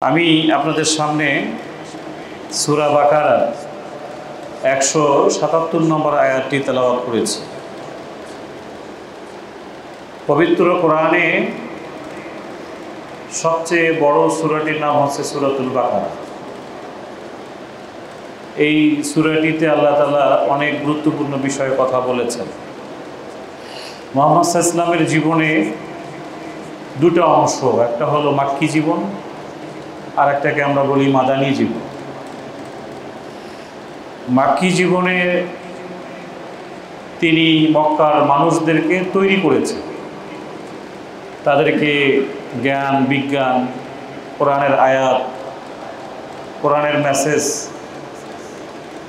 আমি আপনাদের সামনে সূরা বাকারার 177 নম্বর আয়াতটি তেলাওয়াত করেছি। পবিত্র কোরআনে সবচেয়ে বড় সূরাটির নাম হচ্ছে সূরাতুল বাকারা। এই সূরাটিতে আল্লাহ তাআলা অনেক গুরুত্বপূর্ণ বিষয়ে কথা বলেছেন। মুহাম্মদ সাল্লাল্লাহু আলাইহি ওয়াসাল্লামের জীবনে দুটো অংশ, একটা হলো মাক্কি জীবন আর একটাকে আমরা বলি মাদানী জীবন। মাক্কি জীবনে তিনি মক্কার মানুষদেরকে তৈরি করেছেন, তাদেরকে জ্ঞান বিজ্ঞান, কোরআনের আয়াত, কোরআনের মেসেজ,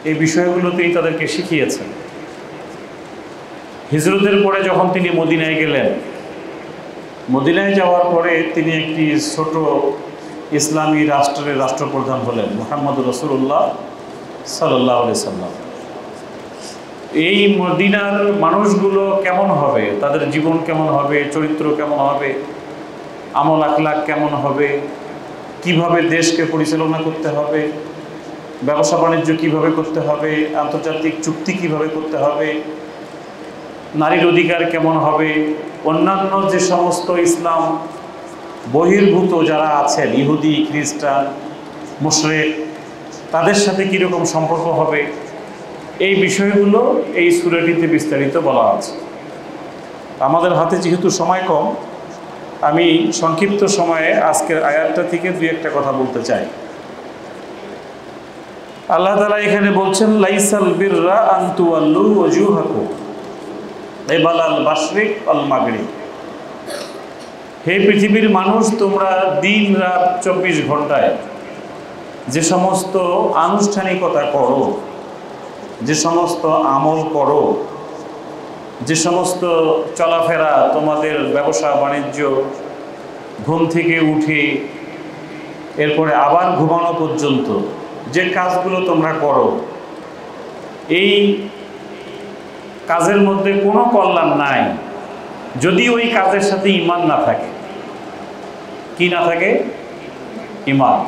এই বিষয়গুলোতেই তাদেরকে শিখিয়েছেন। হিজরতের পরে যখন তিনি মদিনায় গেলেন, মদিনায় যাওয়ার পরে তিনি একটি ছোট ইসলামী রাষ্ট্রের রাষ্ট্রপ্রধান হলেন, মুহাম্মদুর রাসূলুল্লাহ সাল্লাল্লাহু আলাইহি সাল্লাম। এই মদিনার মানুষগুলো কেমন হবে, তাদের জীবন কেমন হবে, চরিত্র কেমন হবে, আমল আখলাক কেমন হবে, কিভাবে দেশকে পরিচালনা করতে হবে, ব্যবসা বাণিজ্য কিভাবে করতে হবে, আন্তর্জাতিক চুক্তি কিভাবে করতে হবে, নারীর অধিকার কেমন হবে, অন্যান্য যে সমস্ত ইসলাম বহির্ভূত যারা আছেন, ইহুদি খ্রিস্টান মুশরিক, তাদের সাথে কীরকম সম্পর্ক হবে, এই বিষয়গুলো এই সূরাটিতে বিস্তারিত বলা আছে। আমাদের হাতে যেহেতু সময় কম, আমি সংক্ষিপ্ত সময়ে আজকের আয়াতটা থেকে দুই একটা কথা বলতে চাই। আল্লাহ তাআলা এখানে বলছেন, লাইসাল বিররা আন তুওয়াল্লু ওয়াজুহাকুম কিবালাল মাশরিক ওয়াল মাগরিব। হে পৃথিবীর মানুষ, তোমরা দিন রাত 24 ঘন্টায় যে সমস্ত আনুষ্ঠানিকতা করো, যে সমস্ত আমল করো, যে সমস্ত চলাফেরা, তোমাদের ব্যবসা বাণিজ্য, ঘুম থেকে উঠে এরপরে আবার ঘুমানো পর্যন্ত যে কাজগুলো তোমরা করো, এই কাজের মধ্যে কোনো কল্যাণ নাই যদি ওই কাজের সাথে ঈমান না থাকে। কি না থাকে? ঈমান।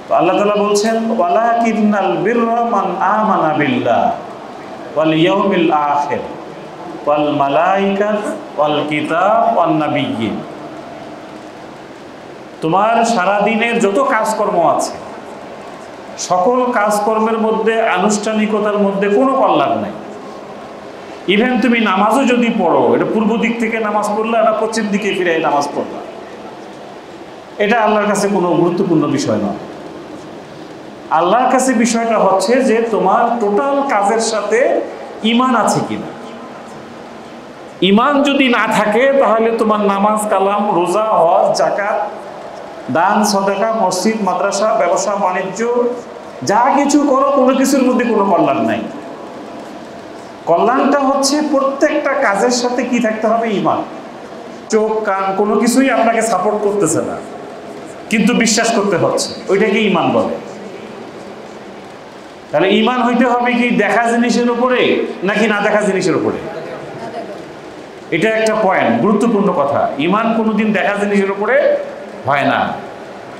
তো আল্লাহ তাআলা বলছেন, ওয়ালাকিন্নাল বিররা মান আমানা বিল্লাহ ওয়াল ইয়াউমিল আখির ওয়াল মালাইকাত ওয়াল কিতাব ওয়ান নাবিয়্যিন। তোমার সারা দিনের যত কাজকর্ম আছে, সকল কাজকর্মের মধ্যে আনুষ্ঠানিকতার মধ্যে কোনো কল্যাণ নাই। ইভেন তুমি নামাজও যদি পড়ো, এটা পূর্ব দিক থেকে নামাজ পড়লা না পশ্চিম দিকে ফিরে নামাজ পড়লা, এটা আল্লাহর কাছে কোনো গুরুত্বপূর্ণ বিষয় নয়। আল্লাহর কাছে বিষয়টা হচ্ছে যে তোমার টোটাল কাজের সাথে ঈমান আছে কিনা। ঈমান যদি না থাকে তাহলে তোমার নামাজ কালাম, রোজা, হজ, যাকাত, দান সদকা, মসজিদ মাদ্রাসা, ব্যবসা বাণিজ্য, যা কিছু করো কোনো কিছুর মধ্যে কোনো কল্যাণ নাই। কল্যাণটা হচ্ছে প্রত্যেকটা কাজের সাথে কি থাকতে হবে? ঈমান। চোখ কান কোনো কিছুই আপনাকে সাপোর্ট করতেছে না, কিন্তু বিশ্বাস করতে হচ্ছে, ওইটাকে ঈমান বলে। তাহলে ঈমান হইতে হবে কি দেখা জিনিসের উপরে নাকি না দেখা জিনিসের উপরে? এটা একটা পয়েন্ট, গুরুত্বপূর্ণ কথা। ঈমান কোনোদিন দেখা জিনিসের উপরে হয় না।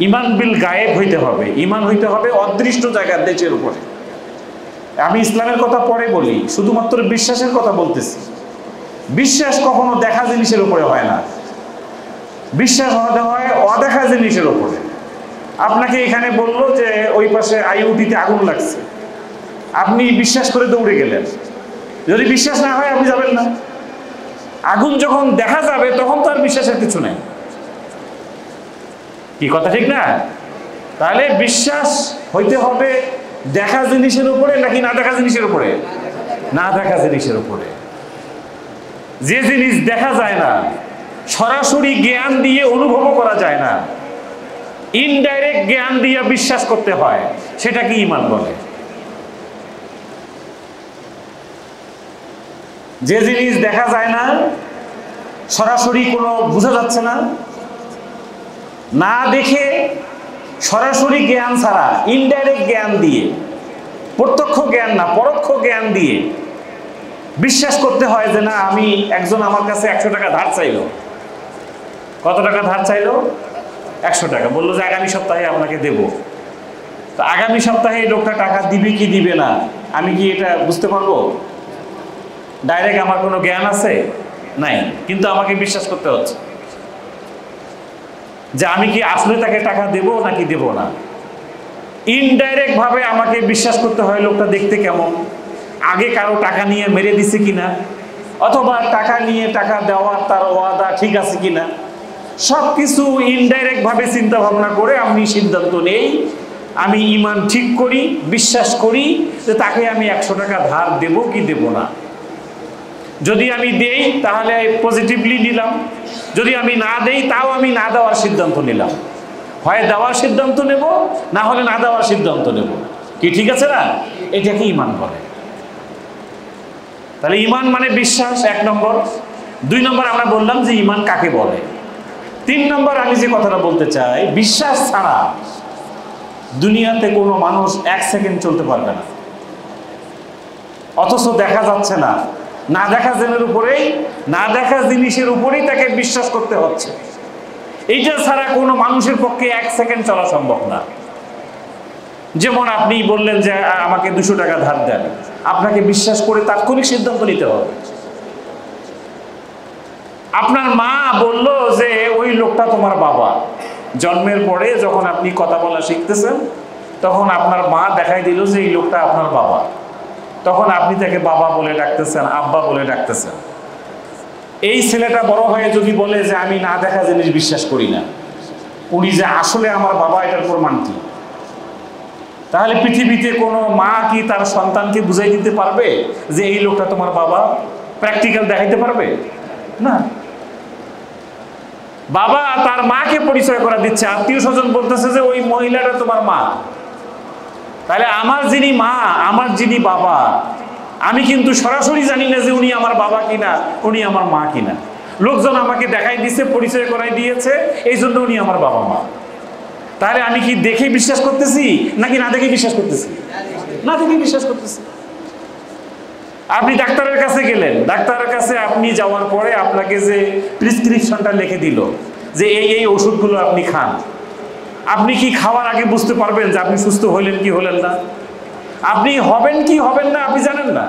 ঈমান বিল গায়েব হইতে হবে, ঈমান হইতে হবে অদৃষ্ট জায়গার দেশের উপরে। আমি ইসলামের কথা পরে বলি, শুধুমাত্র বিশ্বাসের কথা বলতেছি। বিশ্বাস কখনো দেখা জিনিসের উপরে হয় না, বিশ্বাস হতে হয় অদেখা জিনিসের উপরে। আপনাকে এখানে বললো যে ওই পাশে আইওটিতে আগুন লাগছে, আপনি বিশ্বাস করে দৌড়ে গেলেন। যদি বিশ্বাস না হয় আপনি যাবেন না। আগুন যখন দেখা যাবে তখন তো আর বিশ্বাসের কিছু নেই। কি কথা ঠিক না? তাহলে বিশ্বাস হইতে হবে দেখা জিনিসের উপরে নাকি না দেখা জিনিসের উপরে? না দেখা জিনিসের উপরে। যে জিনিস দেখা যায় না, সরাসরি জ্ঞান দিয়ে অনুভব করা যায় না, ইনডাইরেক্ট জ্ঞান দিয়ে বিশ্বাস করতে হয়, সেটাকে ঈমান বলে। যে জিনিস দেখা যায় না, সরাসরি কোনো বোঝা যাচ্ছে না, না দেখে সরাসরি জ্ঞান ছাড়া ইনডাইরেক্ট জ্ঞান দিয়ে, প্রত্যক্ষ জ্ঞান না পরোক্ষ জ্ঞান দিয়ে বিশ্বাস করতে হয় যে না, একজন আমার কাছে 100 টাকা ধার চাইলো। কত টাকা ধার চাইলো? 100 টাকা, বললো যে আগামী সপ্তাহে আপনাকে দেব। তো আগামী সপ্তাহে এই লোকটা টাকা দিবে কি দিবে না আমি কি এটা বুঝতে পারবো? ডাইরেক্ট আমার কোনো জ্ঞান আছে? নাই, কিন্তু আমাকে বিশ্বাস করতে হচ্ছে যে আমি কি আসলে তাকে টাকা দেব নাকি দেব না। ইনডাইরেক্ট ভাবে আমাকে বিশ্বাস করতে হয় লোকটা দেখতে কেমন, আগে কারো টাকা নিয়ে মেরে দিছে কিনা, অথবা টাকা নিয়ে টাকা দেওয়ার তার ওয়াদা ঠিক আছে কিনা। সব কিছু ইনডাইরেক্ট ভাবে চিন্তা ভাবনা করে আমি সিদ্ধান্ত নেই, আমি ঈমান ঠিক করি, বিশ্বাস করি যে তাকে আমি 100 টাকা ধার দেব কি দেব না। যদি আমি দেই তাহলে পজিটিভলি নিলাম, যদি আমি না দেই তাও আমি না দেওয়ার সিদ্ধান্ত নিলাম। হয় দেওয়ার সিদ্ধান্ত নেব, না হলে না দেওয়ার সিদ্ধান্ত নেব। কি ঠিক আছে না? এটাকে ঈমান বলে। তাহলে ঈমান মানে বিশ্বাস, 1 নম্বর। 2 নম্বর আমরা বললাম যে ঈমান কাকে বলে। 3 নম্বর আমি যে কথাটা বলতে চাই, বিশ্বাস ছাড়া দুনিয়াতে কোনো মানুষ 1 সেকেন্ড চলতে পারবে না। অথচ দেখা যাচ্ছে না, না দেখা জিনিসের উপরেই, না দেখা জিনিসের উপরেই তাকে বিশ্বাস করতে হচ্ছে। এইটা ছাড়া কোনো মানুষের পক্ষে 1 সেকেন্ড চলা সম্ভব না। যেমন আপনি বললেন যে আমাকে 200 টাকা ধার দেন, আপনাকে বিশ্বাস করে তাৎক্ষণিক সিদ্ধান্ত নিতে হবে। আপনার মা বলল যে ওই লোকটা তোমার বাবা, জন্মের পরে যখন আপনি কথা বলা শিখতেছেন তখন আপনার মা দেখাই দিল যে এই লোকটা আপনার বাবা, তখন আপনি তাকে বাবা বলে ডাকতেছেন, আব্বা বলে ডাকতেছেন। এই ছেলেটা বড় হয়ে যদি বলে যে আমি না দেখা জিনিস বিশ্বাস করি না, উনি যে আসলে আমার বাবা এটার প্রমাণ কি? তাহলে পৃথিবীতে কোনো মা কি তার সন্তানকে বুঝাই দিতে পারবে যে এই লোকটা তোমার বাবা? প্র্যাকটিক্যাল দেখাইতে পারবে না। বাবা তার মাকে পরিচয় করা দিচ্ছে, আত্মীয় স্বজন বলতেছে যে ওই মহিলাটা তোমার মা। তাহলে আমার যিনি মা, আমার যিনি বাবা, আমি কিন্তু সরাসরি জানি না যে উনি আমার বাবা কিনা, উনি আমার মা কিনা। লোকজন আমাকে দেখাই দিচ্ছে, পরিচয় করাই দিয়েছে, এই জন্য উনি আমার বাবা মা। তাহলে আমি কি দেখে বিশ্বাস করতেছি নাকি না দেখে বিশ্বাস করতেছি? না দেখে বিশ্বাস করতেছি। আপনি ডাক্তারের কাছে গেলেন, ডাক্তারের কাছে আপনি যাওয়ার পরে আপনাকে যে প্রেসক্রিপশনটা লিখে দিল যে এই এই ওষুধগুলো আপনি খান, আপনি কি খাওয়ার আগে বুঝতে পারবেন যে আপনি সুস্থ হইলেন কি হলেন না? আপনি হবেন কি হবেন না আপনি জানেন না।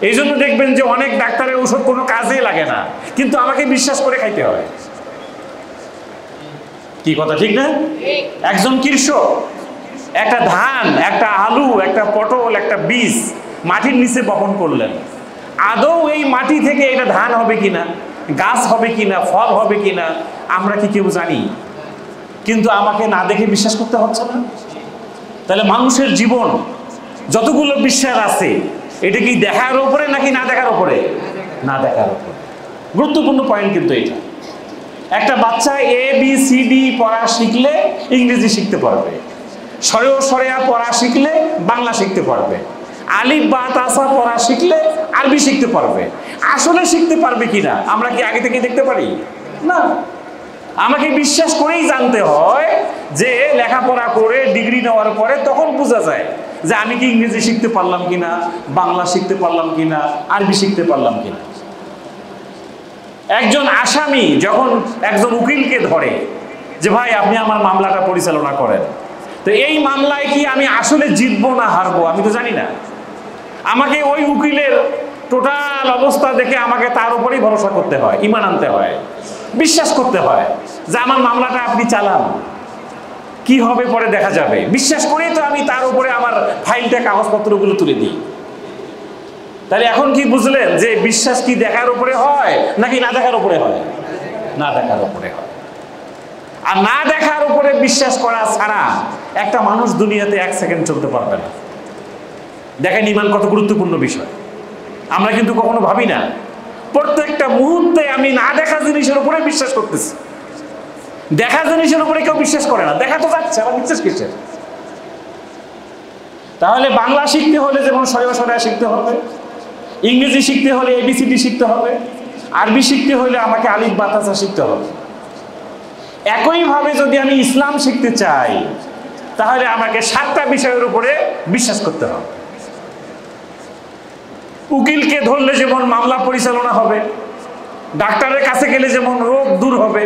এই জন্য দেখবেন যে অনেক ডাক্তারের ওষুধ কোনো কাজে লাগে না, কিন্তু আমাকে বিশ্বাস করে খাইতে হয়। কি কথা ঠিক না? একজন কৃষক একটা ধান, একটা আলু, একটা পটল, একটা বীজ মাটির নিচে বপন করলেন। আদৌ এই মাটি থেকে এটা ধান হবে কিনা, গাছ হবে কিনা, ফল হবে কিনা আমরা কি কেউ জানি? কিন্তু আমাকে না দেখে বিশ্বাস করতে হচ্ছে না। তাহলে মানুষের জীবন যতগুলো বিশ্বাস আছে, এটা কি দেখার উপরে নাকি না দেখার উপরে? না দেখার উপরে। গুরুত্বপূর্ণ পয়েন্ট কিন্তু এটা। একটা বাচ্চা ABCD পড়া শিখলে ইংরেজি শিখতে পারবে, সরেও সরেয়া পড়া শিখলে বাংলা শিখতে পারবে, আলিফ বা তাসা পড়া শিখলে আরবি শিখতে পারবে। আসলে শিখতে পারবে কিনা আমরা কি আগে থেকে দেখতে পারি? না। আমাকে বিশ্বাস করেই জানতে হয় যে লেখাপড়া করে ডিগ্রি নেওয়ার পরে তখন বোঝা যায় যে আমি কি ইংরেজি শিখতে পারলাম কিনা, বাংলা শিখতে পারলাম কিনা, আরবি শিখতে পারলাম কিনা। একজন আসামি যখন একজন উকিলকে ধরে যে ভাই আপনি আমার মামলাটা পরিচালনা করেন, তো এই মামলায় কি আমি আসলে জিতবো না হারবো আমি তো জানি না। আমাকে ওই উকিলের টোটাল অবস্থা দেখে আমাকে তার উপরেই ভরসা করতে হয়, ঈমান আনতে হয়, বিশ্বাস করতে হয় যে আমার মামলাটা আপনি চালান, কি হবে পরে দেখা যাবে। বিশ্বাস করেই তো আমি তার উপরে আমার ফাইলটা, কাগজপত্রগুলো তুলে দিই। তাহলে এখন কি বুঝলেন যে বিশ্বাস কি দেখার উপরে হয় নাকি না দেখার উপরে হয়? না দেখার উপরে হয়। আর না দেখার উপরে বিশ্বাস করা ছাড়া একটা মানুষ দুনিয়াতে 1 সেকেন্ড চলতে পারবে না। দেখেন ঈমান কত গুরুত্বপূর্ণ বিষয়। আমরা কিন্তু কখনো ভাবি না। প্রত্যেকটা মুহূর্তে আমি না দেখা জিনিসের উপরে বিশ্বাস করতেছি। দেখা জিনিসের উপরে কেউ বিশ্বাস করে না। দেখা তো যাচ্ছে, আবার বিশ্বাস কিসের? তাহলে বাংলা শিখতে হলে যেমন সরেয়া সরেয়া শিখতে হবে, ইংরেজি শিখতে হলে ABCD শিখতে হবে, আরবি শিখতে হলে আমাকে আলিফ বা তাসা শিখতে হবে। একইভাবে যদি আমি ইসলাম শিখতে চাই তাহলে আমাকে 7টা বিষয়ের উপরে বিশ্বাস করতে হবে। উকিলকে ধরলে যেমন মামলা পরিচালনা হবে, ডাক্তারের কাছে গেলে যেমন রোগ দূর হবে,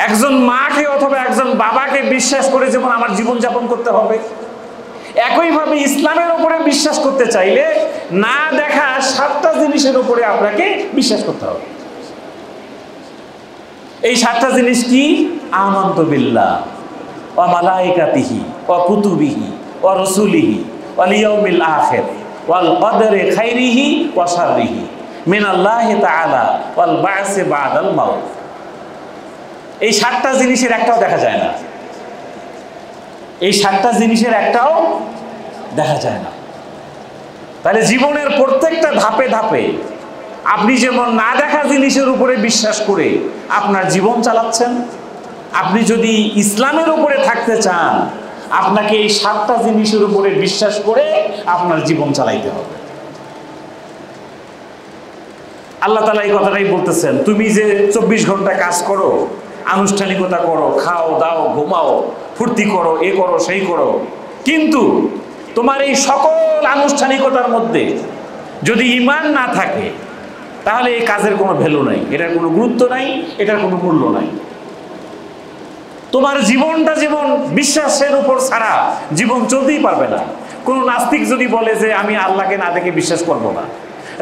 একজন মাকে অথবা একজন বাবাকে বিশ্বাস করে যেমন আমার জীবনযাপন করতে হবে, একইভাবে ইসলামের উপরে বিশ্বাস করতে চাইলে না দেখা 7টা জিনিসের উপরে আপনাকে বিশ্বাস করতে হবে। এই 7টা জিনিস কি? আমানতু বিল্লাহ ওয়া মালাইকাতিহি ওয়া কুতুবিহি ওয়া রাসূলিহি ওয়াল ইয়াউমিল আখির ওয়াল কদরি খাইরিহি ওয়া শাররিহি মিনাল্লাহি তাআলা ওয়াল বা'সি বা'দাল মাউত। এই 7টা জিনিসের একটাও দেখা যায় না। এই 7টা জিনিসের একটাও দেখা যায় না। তাহলে জীবনের প্রত্যেকটা ধাপে ধাপে আপনি যেমন না দেখা জিনিসের উপরে বিশ্বাস করে আপনার জীবন চালাচ্ছেন, আপনি যদি ইসলামের উপরে থাকতে চান আপনাকে এই 7টা জিনিসের উপরে বিশ্বাস করে আপনার জীবন চালাইতে হবে। আল্লাহ তাআলা এই কথাটাই বলতেছেন, তুমি যে 24 ঘন্টা কাজ করো, আনুষ্ঠানিকতা করো, খাও দাও ঘুমাও, ফুর্তি করো, এ করো সেই করো, কিন্তু তোমার এই সকল আনুষ্ঠানিকতার মধ্যে যদি ঈমান না থাকে তাহলে এই কাজের কোনো ভ্যালু নাই, এটার কোনো গুরুত্ব নাই, এটার কোনো মূল্য নাই। তোমার জীবনটা যেমন বিশ্বাসের উপর ছাড়া জীবন চলতেই পারবে না। কোনো নাস্তিক যদি বলে যে আমি আল্লাহকে না দেখে বিশ্বাস করব না,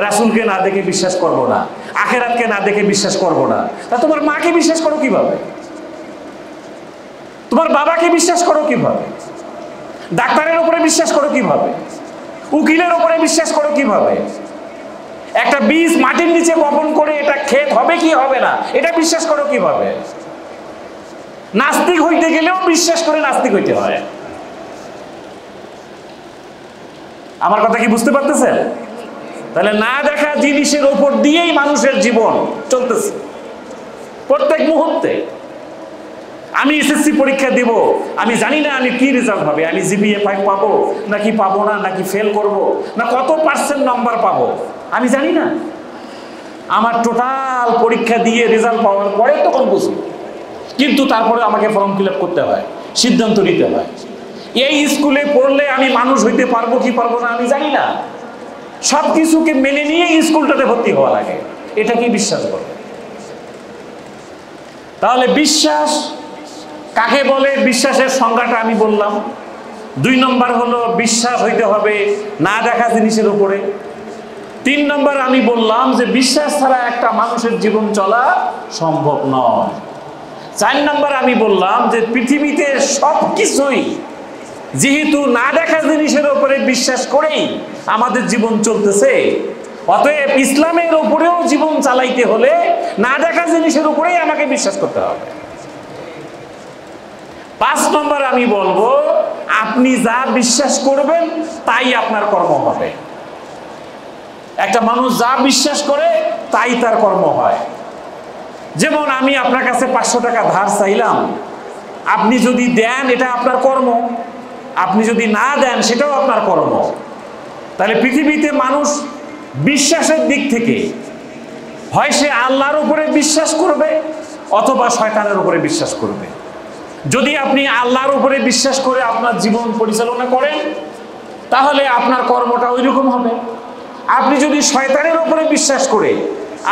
রাসূলকে না দেখে বিশ্বাস করব না, আখিরাতকে না দেখে বিশ্বাস করব না, তা তোমার মাকে বিশ্বাস করো কিভাবে? তোমার বাবাকে বিশ্বাস করো কিভাবে? ডাক্তারের উপরে বিশ্বাস করো কিভাবে? উকিলের উপরে বিশ্বাস করো কিভাবে? একটা বীজ মাটির নিচে বপন করে এটা ক্ষেত হবে কি হবে না এটা বিশ্বাস করো কিভাবে? নাস্তিক হইতে গেলেও বিশ্বাস করে নাস্তিক হইতে হয়। আমার কথা কি বুঝতে পারতেছেন? তাহলে না দেখা জিনিসের উপর দিয়েই মানুষের জীবন চলতেছে প্রত্যেক মুহূর্তে। আমি এসএসসি পরীক্ষা দেব, আমি জানি না আমি কি রেজাল্ট হবে, আমি জিপিএ 5 পাবো নাকি পাবো না, নাকি ফেল করব, না কত % নাম্বার পাবো আমি জানি না। আমার টোটাল পরীক্ষা দিয়ে রেজাল্ট পাওয়ার পরে তখন বুঝি, কিন্তু তারপরে আমাকে ফর্ম ফিল আপ করতে হয়, সিদ্ধান্ত নিতে হয়। এই স্কুলে পড়লে আমি মানুষ হইতে পারবো কি পারবো না আমি জানি না। সব কিছুকে মেনে নিয়ে স্কুলটাতে ভর্তি হওয়া লাগে, এটা কি বিশ্বাস করে? তাহলে বিশ্বাস কাকে বলে? বিশ্বাসের সংজ্ঞাটা আমি বললাম। 2 নম্বর হলো বিশ্বাস হইতে হবে না দেখা জিনিসের উপরে। 3 নম্বর আমি বললাম যে বিশ্বাস ছাড়া একটা মানুষের জীবন চলা সম্ভব নয়। 4 নম্বর আমি বললাম যে পৃথিবীতে সব কিছুই যেহেতু না দেখা জিনিসের উপরে বিশ্বাস করেই আমাদের জীবন চলতেছে, অতএব ইসলামের উপরেও জীবন চালাইতে হলে না দেখা জিনিসের উপরেই আমাকে বিশ্বাস করতে হবে। 5 নম্বর আমি বলবো আপনি যা বিশ্বাস করবেন তাই আপনার কর্ম হবে। একটা মানুষ যা বিশ্বাস করে তাই তার কর্ম হয়। যেমন আমি আপনার কাছে 500 টাকা ধার চাইলাম, আপনি যদি দেন এটা আপনার কর্ম, আপনি যদি না দেন সেটাও আপনার কর্ম। তাহলে পৃথিবীতে মানুষ বিশ্বাসের দিক থেকে হয় সে আল্লাহর উপরে বিশ্বাস করবে অথবা শয়তানের উপরে বিশ্বাস করবে। যদি আপনি আল্লাহর উপরে বিশ্বাস করে আপনার জীবন পরিচালনা করেন তাহলে আপনার কর্মটা ওই রকম হবে। আপনি যদি শয়তানের উপরে বিশ্বাস করে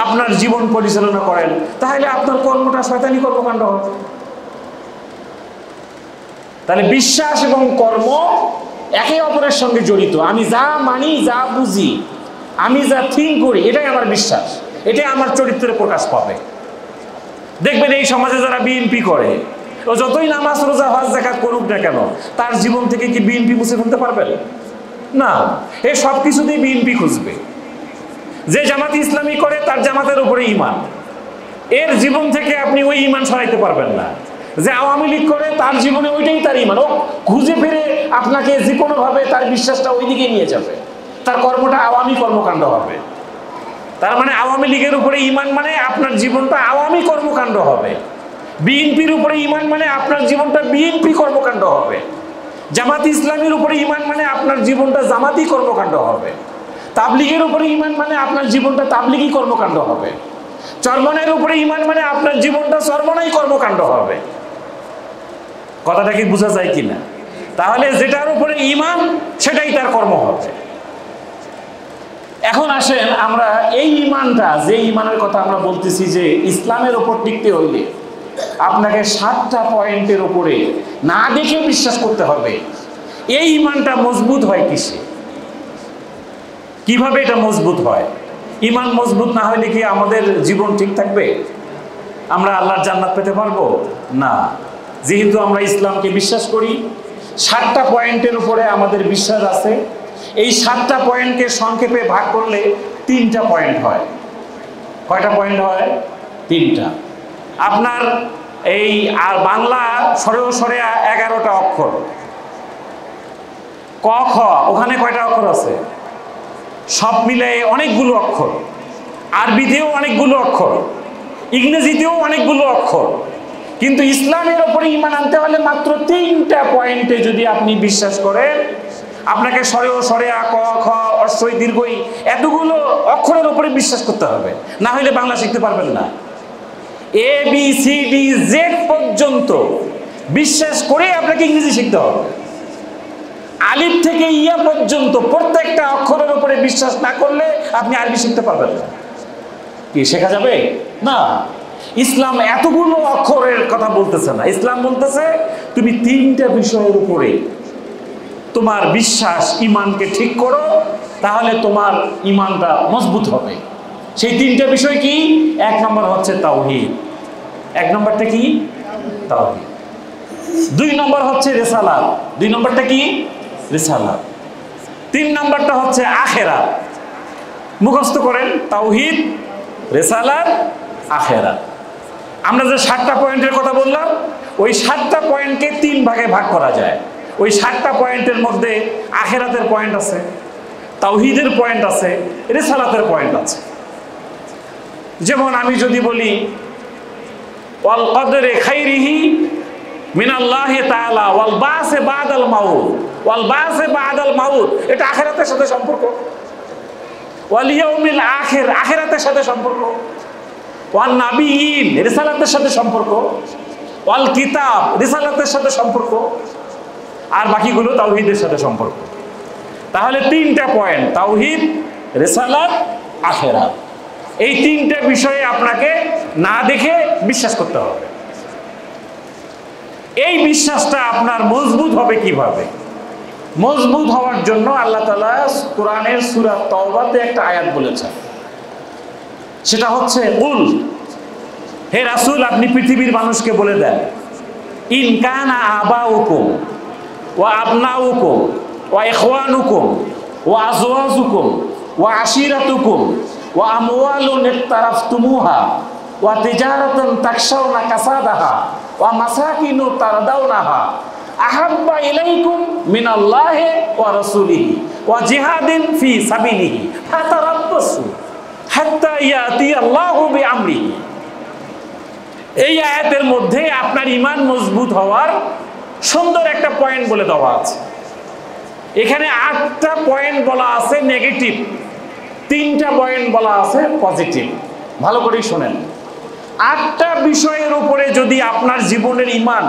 আপনার জীবন পরিচালনা করেন তাহলে আপনার কর্মটা শয়তানি কর্মকাণ্ড হবে। তাহলে বিশ্বাস এবং কর্ম একে অপরের সঙ্গে জড়িত। আমি যা মানি, যা বুঝি, আমি যা থিঙ্ক করি এটাই আমার বিশ্বাস, এটাই আমার চরিত্রে প্রকাশ পাবে। দেখবেন এই সমাজে যারা বিএনপি করে, ও যতই নামাজ রোজা হজ যাকাত করুক না কেন, তার জীবন থেকে কি বিএনপি মুছে ফেলতে পারবেন? না, এই সব কিছুতেই বিএনপি খুঁজবে। যে জামাত ইসলামী করে তার জামাতের উপরে ঈমান, এর জীবন থেকে আপনি ওই ঈমান সরাইতে পারবেন না। যে আওয়ামী লীগ করে তার জীবনে ওইটাই তার ঈমান, ও খুঁজে ফিরে আপনাকে যে কোনোভাবে তার বিশ্বাসটা ওই দিকে নিয়ে যাবে, তার কর্মটা আওয়ামী কর্মকাণ্ড হবে। তার মানে আওয়ামী লীগের উপরে ঈমান মানে আপনার জীবনটা আওয়ামী কর্মকাণ্ড হবে। বিএনপির উপরে ঈমান মানে আপনার জীবনটা বিএনপি কর্মকাণ্ড হবে। জামাত ইসলামীর উপরে ঈমান মানে আপনার জীবনটা জামাতি কর্মকাণ্ড হবে। তাবলিগের উপরে ঈমান মানে আপনার জীবনটা তাবলিগি কর্মকাণ্ড হবে। চরমনের উপরে ঈমান মানে আপনার জীবনটা চরমনাই কর্মকাণ্ড হবে। কথাটা কি বোঝা যায় কিনা? তাহলে যেটার উপরে ঈমান সেটাই তার কর্ম হবে। এখন আসেন আমরা এই ঈমানটা, যে ঈমানের কথা আমরা বলতেছি যে ইসলামের উপর টিকতে হইলে আপনাকে 7টা পয়েন্টের উপরে না দেখে বিশ্বাস করতে হবে। এই ঈমানটা মজবুত হয় কিসে? কিভাবে এটা মজবুত হয়? ঈমান মজবুত না হলে কি আমাদের জীবন ঠিক থাকবে? আমরা আল্লাহর জান্নাত পেতে পারবো না। যেহেতু আমরা ইসলামকে বিশ্বাস করি, 7টা পয়েন্টের উপরে আমাদের বিশ্বাস আছে। এই 7টা পয়েন্টকে সংক্ষেপে ভাগ করলে 3টা পয়েন্ট হয়। কয়টা পয়েন্ট হয়? 3টা। আপনার এই আর বাংলা সরেও সরে 11টা অক্ষর। ক খ ওখানে কয়টা অক্ষর আছে? সব মিলে অনেকগুলো অক্ষর। আরবিতেও অনেকগুলো অক্ষর, ইংরেজিতেও অনেকগুলো অক্ষর। কিন্তু ইসলামের ওপরে ঈমান আনতে হলে মাত্র 3টা পয়েন্টে যদি আপনি বিশ্বাস করেন, আপনাকে সরেও সরে ক খ অশ্বই দীর্ঘই এতগুলো অক্ষরের উপরে বিশ্বাস করতে হবে, না হলে বাংলা শিখতে পারবেন না। A B C D Z পর্যন্ত বিশ্বাস করে আপনাকে ইংরেজি শিখতে হবে। আলিফ থেকে ইয়া পর্যন্ত প্রত্যেকটা অক্ষরের উপরে বিশ্বাস না করলে আপনি আরবি শিখতে পারবেন না। কি শেখা যাবে না? ইসলাম এতগুলো অক্ষরের কথা বলতেছে না। ইসলাম বলতেছে তুমি 3টা বিষয়ের উপরে তোমার বিশ্বাস, ঈমানকে ঠিক করো, তাহলে তোমার ঈমানটা মজবুত হবে। সেই 3টা বিষয় কি? 1 নম্বর হচ্ছে তাওহীদ। 1 নম্বরটা কি? তাওহীদ। 2 নম্বর হচ্ছে রিসালাত। 2 নম্বরটা কি? রিসালাত। 3 নম্বরটা হচ্ছে আখিরাত। মুখস্থ করেন, তাওহীদ, রিসালাত, আখিরাত। আমরা যে 7টা পয়েন্টের কথা বললাম, ওই 7টা পয়েন্টকে 3 ভাগে ভাগ করা যায়। ওই 7টা পয়েন্টের মধ্যে আখিরাতের পয়েন্ট আছে, তাওহীদের পয়েন্ট আছে, রিসালাতের পয়েন্ট আছে। যেমন আমি যদি বলি ওয়াল কদরে খাইরিহি মিনাল্লাহি তাআলা ওয়াল বাসে বাদাল মাউত, ওয়াল বাসে বাদাল মাউত, এটা আখিরাতের সাথে সম্পর্ক। ওয়াল ইয়াউমিল আখির, আখিরাতের সাথে সম্পর্ক। ওয়ান নাবিয়িন, রিসালাতের সাথে সম্পর্ক। ওয়াল কিতাব, রিসালাতের সাথে সম্পর্ক। আর বাকিগুলো তাওহীদের সাথে সম্পর্ক। তাহলে 3টা পয়েন্ট, তাওহীদ, রিসালাত, আখিরাত। এই 3টে বিষয়ে আপনাকে না দেখে বিশ্বাস করতে হবে। এই বিশ্বাসটা আপনার মজবুত হবে কিভাবে? মজবুত হওয়ার জন্য আল্লাহ তাআলা কোরআনের সূরা তাওবাতে একটা আয়াত বলেছেন, সেটা হচ্ছে কুল, হে রাসূল আপনি পৃথিবীর মানুষকে বলে দেন, ইন কানা আবাউকুম ওয়া আবনাউকুম ওয়া ইখওয়ানুকুম ওয়া আজওয়াজুকুম ওয়া আশিরাতুকুম ওয়া আমওয়ালুন ইকতারাফতুমুহা ওয়া তিজারাতান তাকশাউনা কাসাদাহা ওয়া মাসাকিনু তারদাউনাহা আহাব্বা ইলাইকুম মিনাল্লাহি ওয়া রাসূলিহি ওয়া জিহাদিন ফি সাবিলিহি ফাতারাব্বাসু হাত্তা ইয়াতি আল্লাহু বিআমরিহি। এই আয়াতের মধ্যে আপনার ঈমান মজবুত হওয়ার সুন্দর একটা পয়েন্ট বলে দেওয়া আছে। এখানে 8টা পয়েন্ট বলা আছে নেগেটিভ, 3টা পয়েন্ট বলা আছে পজিটিভ। ভালো করে শোনেন। 8টা বিষয়ের উপরে যদি আপনার জীবনের ঈমান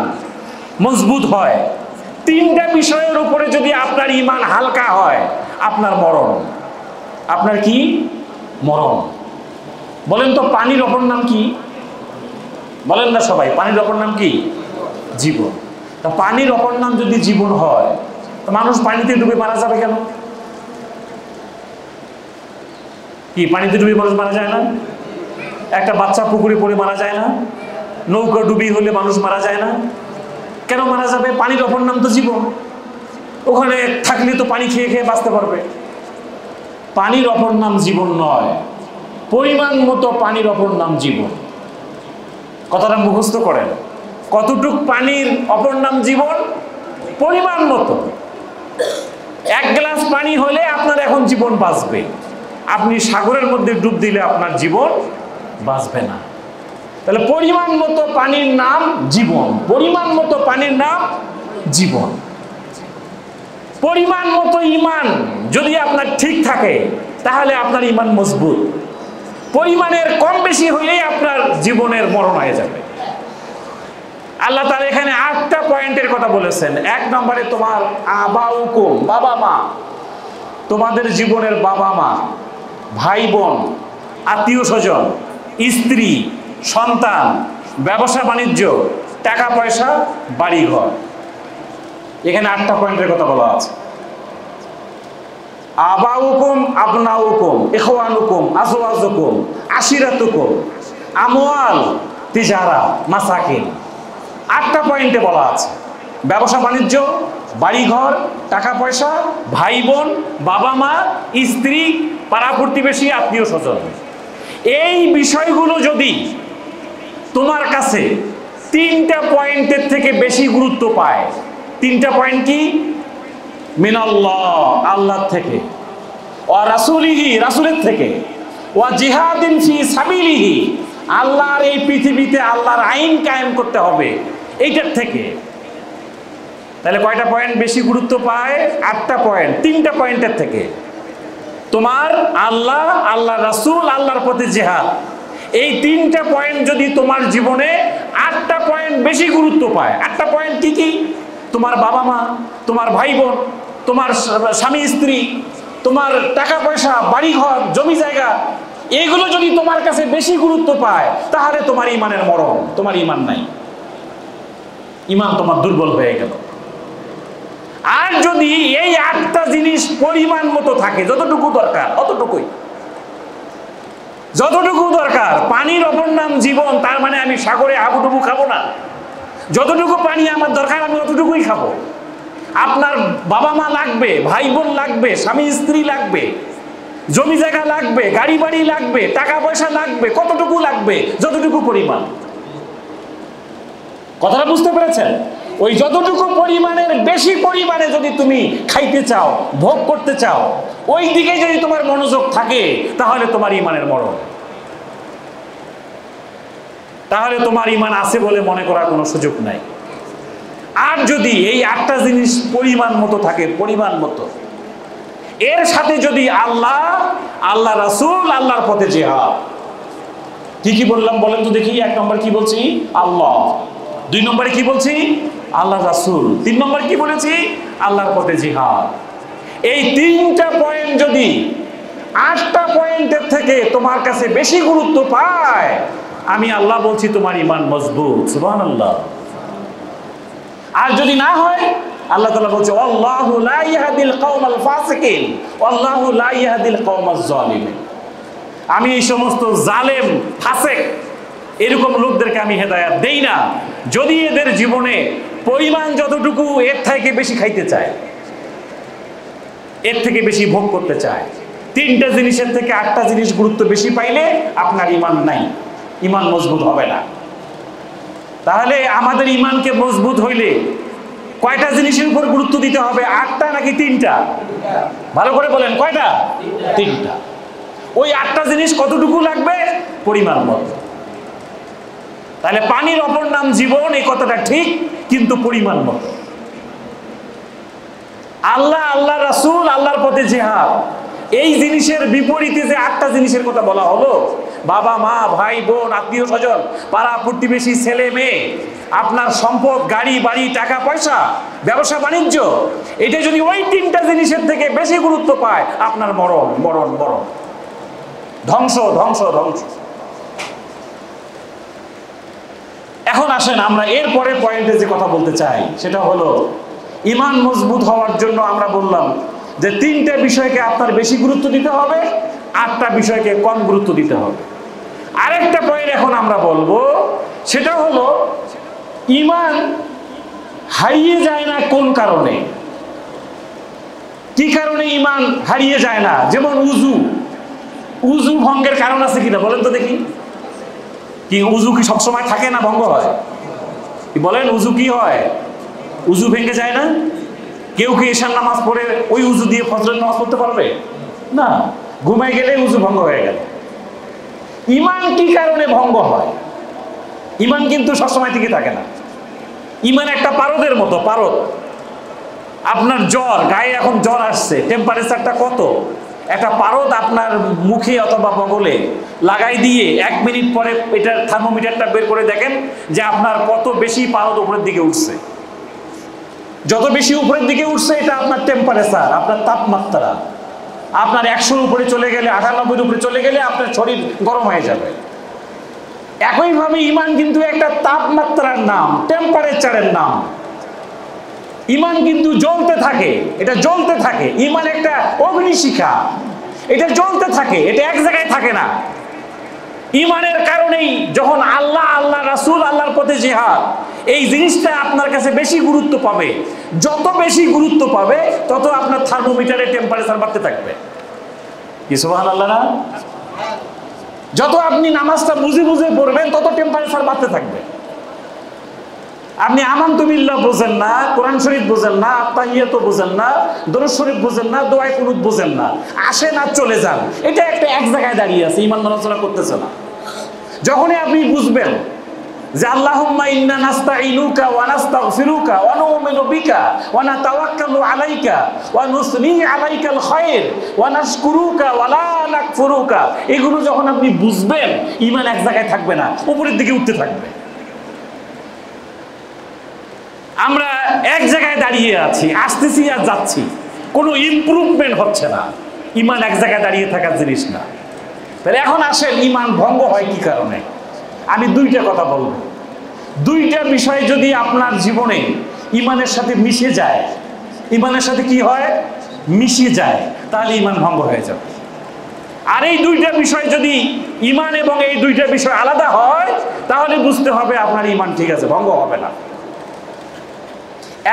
মজবুত হয়, 3টা বিষয়ের উপরে যদি আপনার ঈমান হালকা হয়, আপনার মরণ। আপনার কি? মরণ। বলেন তো পানির অপর নাম কি? বলেন না সবাই, পানির অপর নাম কি? জীবন। তা পানির অপর নাম যদি জীবন হয়, তো মানুষ পানিতে ডুবে মারা যাবে কেন? কি পানিতে ডুবে মানুষ মারা যায় না? একটা বাচ্চা পুকুরে পড়ে মারা যায় না? নৌকা ডুবি হলে মানুষ মারা যায় না? কেন মারা যাবে? পানির অপর নাম তো জীবন। ওখানে থাকলে তো পানি খেয়ে খেয়ে বাঁচতে পারবে। পানির অপর নাম জীবন নয়, পরিমাণ মতো পানির অপর নাম জীবন। কথাটা মুখস্থ করেন। কতটুক পানির অপর নাম জীবন? পরিমাণ মতো। 1 গ্লাস পানি হলে আপনার এখন জীবন বাঁচবে। আপনি সাগরের মধ্যে ডুব দিলে আপনার জীবন বাঁচবে না। তাহলে পরিমাণ মতো পানির নাম জীবন, পরিমাণ মতো পানির নাম জীবন। পরিমাণ মতো ঈমান যদি আপনার ঠিক থাকে, তাহলে আপনার ঈমান মজবুত। পরিমাণের কম বেশি হলেই আপনার জীবনের মরণ হয়ে যাবে। আল্লাহ তাআলা এখানে 8টা পয়েন্টের কথা বলেছেন। 1 নম্বরে তোমার আবাউকুম, বাবা মা, তোমাদের জীবনের বাবা মা, ভাই বোন, আত্মীয় স্বজন, স্ত্রী, সন্তান, ব্যবসা বাণিজ্য, টাকা পয়সা, বাড়িঘর। এখানে 8টা পয়েন্টের কথা বলা আছে। আবাউকুম আবনাউকুম ইখওয়ানুকুম আজওয়াজুকুম আশিরাতুকুম আমওয়াল তিজারা মাসাকিন। 8টা পয়েন্টে বলা আছে ব্যবসা বাণিজ্য, বাড়িঘর, টাকা পয়সা, ভাই বোন, বাবা মা, স্ত্রী, পাড়া প্রতিবেশী, আত্মীয় স্বজন। এই বিষয়গুলো যদি তোমার কাছে 3টা পয়েন্টের থেকে বেশি গুরুত্ব পায়, 3টা পয়েন্ট কি? মিনাল্লাহ, আল্লাহর থেকে, ওয়া রাসূলিহি, রাসূলের থেকে, ওয়া জিহাদিন ফি সাবিলিহি, আল্লাহর এই পৃথিবীতে আল্লাহর আইন কায়েম করতে হবে, এইটার থেকে। তাহলে কয়টা পয়েন্ট বেশি গুরুত্ব পায়? 8টা পয়েন্ট। 3টা পয়েন্টের থেকে তোমার আল্লাহ, আল্লাহ রাসূল, আল্লাহর পথে জিহাদ, এই 3টা পয়েন্ট যদি তোমার জীবনে 8টা পয়েন্ট বেশি গুরুত্ব পায়। 8টা পয়েন্ট কি কি? তোমার বাবা মা, তোমার ভাই বোন, তোমার স্বামী স্ত্রী, তোমার টাকা পয়সা, বাড়িঘর, জমি জায়গা, এগুলো যদি তোমার কাছে বেশি গুরুত্ব পায়, তাহলে তোমার ইমানের মরণ, তোমার ইমান নাই, ইমান তোমার দুর্বল হয়ে গেল। আর যদি এই 8টা জিনিস পরিমাণ মতো থাকে, যতটুকু দরকার অতটুকুই, যতটুকু দরকার। পানির অপর নাম জীবন, তার মানে আমি সাগরে হাবুডুবু খাবো না। যতটুকু পানি আমার দরকার আমি অতটুকুই খাবো। আপনার বাবা মা লাগবে, ভাই বোন লাগবে, স্বামী স্ত্রী লাগবে, জমি জায়গা লাগবে, গাড়ি বাড়ি লাগবে, টাকা পয়সা লাগবে, কতটুকু লাগবে? যতটুকু পরিমাণ। কথাটা বুঝতে পেরেছেন? ওই যতটুকু পরিমাণের বেশি পরিমাণে যদি তুমি খাইতে চাও, ভোগ করতে চাও, ওই দিকে যদি তোমার মনোযোগ থাকে, তাহলে তোমার ইমানের মরণ। তাহলে তোমার ইমান আছে বলে মনে করার কোনো সুযোগ নাই। আর যদি এই 8টা জিনিস পরিমাণ মতো থাকে, পরিমাণ মতো, এর সাথে যদি আল্লাহ, আল্লাহ রাসূল, আল্লাহর পথে জিহাদ। কি কি বললাম বলেন তো দেখি? 1 নম্বর কি বলছি? আল্লাহ। 2 নম্বরে কি বলছি? আল্লাহ রাসূল। 3 নম্বর কি বলেছি? আল্লাহর পথে জিহাদ। এই 3টা পয়েন্ট যদি 8টা পয়েন্টের থেকে তোমার কাছে বেশি গুরুত্ব পায়, আমি আল্লাহ বলছি তোমার ইমান মজবুত। সুবহানাল্লাহ। আর যদি না হয়, আল্লাহ তাআলা বলছে আল্লাহু লা ইয়াহদিল কওমাল ফাসিকিন আল্লাহু লা ইয়াহদিল কওমাজ জালিমিন। আমি এই সমস্ত জালেম, ফাসিক, এরকম লোকদেরকে আমি হেদায়েত দেই না, যদি এদের জীবনে পরিমাণ যতটুকু এর থেকে বেশি খাইতে চায়, এর থেকে বেশি ভোগ করতে চায়। 3টা জিনিসের থেকে 8টা জিনিস গুরুত্ব বেশি পাইলে আপনার ইমান নাই, ইমান মজবুত হবে না। তাহলে আমাদের ইমানকে মজবুত হইলে কয়টা জিনিসের উপর গুরুত্ব দিতে হবে? 8টা নাকি 3টা? ভালো করে বলেন, কয়টা? 3টা। ওই 8টা জিনিস কতটুকু লাগবে? পরিমাণ মতো। তাহলে পানির অপর নাম জীবন, এই কথাটা ঠিক, কিন্তু পরিমাণ মতো। আল্লাহ, আল্লাহ রাসূল, আল্লাহর পথে জিহাদ, এই জিনিসের বিপরীতে যে 8টা জিনিসের কথা বলা হলো, বাবা মা, ভাই বোন, আত্মীয় স্বজন, পাড়া প্রতিবেশী, ছেলে মেয়ে, আপনার সম্পদ, গাড়ি বাড়ি, টাকা পয়সা, ব্যবসা বাণিজ্য, এটা যদি ওই 3টা জিনিসের থেকে বেশি গুরুত্ব পায়, আপনার মরণ, মরণ, মরণ, ধ্বংস, ধ্বংস, ধ্বংস। এখন আসেন আমরা এর পরের পয়েন্টে যে কথা বলতে চাই, সেটা হলো ইমান মজবুত হওয়ার জন্য আমরা বললাম যে 3টা বিষয়কে আপনার বেশি গুরুত্ব দিতে হবে, 8টা বিষয়কে কম গুরুত্ব দিতে হবে। আরেকটা পয়েন্ট এখন আমরা বলবো, সেটা হলো ইমান হারিয়ে যায় না কোন কারণে, কি কারণে ইমান হারিয়ে যায় না? যেমন উজু ভঙ্গের কারণ আছে কিনা বলেন তো দেখি। কি উজু কি সবসময় থাকে না, ভঙ্গ হয়? কি বলেন, উজু কি হয়? উজু ভেঙে যায় না? কেউ কি এশার নামাজ পড়ে ওই উজু দিয়ে ফজরের নামাজ পড়তে পারবে না? ঘুমাই গেলে উজু ভঙ্গ হয়ে গেল। ইমান কি কারণে ভঙ্গ হয়? ইমান কিন্তু সবসময় টিকে থাকে না। ইমান একটা পারদের মতো, পারদ। আপনার জ্বর, গায়ে এখন জ্বর আসছে, টেম্পারেচারটা কত, একটা পারদ আপনার মুখে অথবা বগলে লাগাই দিয়ে 1 মিনিট পরে এটার থার্মোমিটারটা বের করে দেখেন যে আপনার কত বেশি পারদ উপরের দিকে উঠছে। যত বেশি উপরের দিকে উঠছে, এটা আপনার টেম্পারেচার, আপনার তাপমাত্রা। আপনার 100-র উপরে চলে গেলে, 98-র উপরে চলে গেলে আপনার শরীর গরম হয়ে যাবে। একইভাবে ইমান কিন্তু একটা তাপমাত্রার নাম, টেম্পারেচারের নাম। ইমান কিন্তু জ্বলতে থাকে, এটা জ্বলতে থাকে। ইমান একটা অগ্নিশিখা, এটা জ্বলতে থাকে, এটা এক জায়গায় থাকে না। ইমানের কারণেই যখন আল্লাহ, আল্লাহ রাসূল, আল্লাহর পথে জিহাদ, এই জিনিসটা আপনার কাছে বেশি গুরুত্ব পাবে। যত বেশি গুরুত্ব পাবে তত আপনার থার্মোমিটারের টেম্পারেচার বাড়তে থাকবে। কি সুবহানাল্লাহ না? যত আপনি নামাজটা বুঝে বুঝে পড়বেন তত টেম্পারেচার বাড়তে থাকবে। আপনি আমানতু বিল্লাহ বোঝেন না, কোরআন শরীফ বোঝেন না, আত্তাহিয়াতু বোঝেন না, দরুদ শরীফ বোঝেন না, দোয়া কুনুত বোঝেন না, আসেন আর চলে যান, এটা একটা এক জায়গায় দাঁড়িয়ে আছে, ইমান নড়াচড়া করতেছে না। যখনই আপনি বুঝবেন যে আল্লাহুম্মা ইন্না নাস্তাঈনুকা ওয়া নাস্তাগফিরুকা ওয়া নু'মিনু বিকা ওয়া নাতাওয়াক্কালু আলাইকা ওয়া নুসনি আলাইকাল খায়র ওয়া নাশকুরুকা ওয়া লা নাকফুরুকা, এগুলো যখন আপনি বুঝবেন, ঈমান এক জায়গায় থাকবে না, উপরের দিকে উঠতে থাকবে। আমরা এক জায়গায় দাঁড়িয়ে আছি, আসতেছি আর যাচ্ছি, কোনো ইমপ্রুভমেন্ট হচ্ছে না। ঈমান এক জায়গায় দাঁড়িয়ে থাকার জিনিস না। তাহলে এখন আসেন, ঈমান ভঙ্গ হয় কি কারণে? আমি দুইটা কথা বলবো। দুইটা বিষয় যদি আপনার জীবনে ঈমানের সাথে মিশে যায়, ঈমানের সাথে কি হয়? মিশে যায়, তাহলে ঈমান ভঙ্গ হয়ে যাবে। আর এই দুইটা বিষয় যদি ঈমান এবং এই দুইটা বিষয় আলাদা হয়, তাহলে বুঝতে হবে আপনার ঈমান ঠিক আছে, ভঙ্গ হবে না।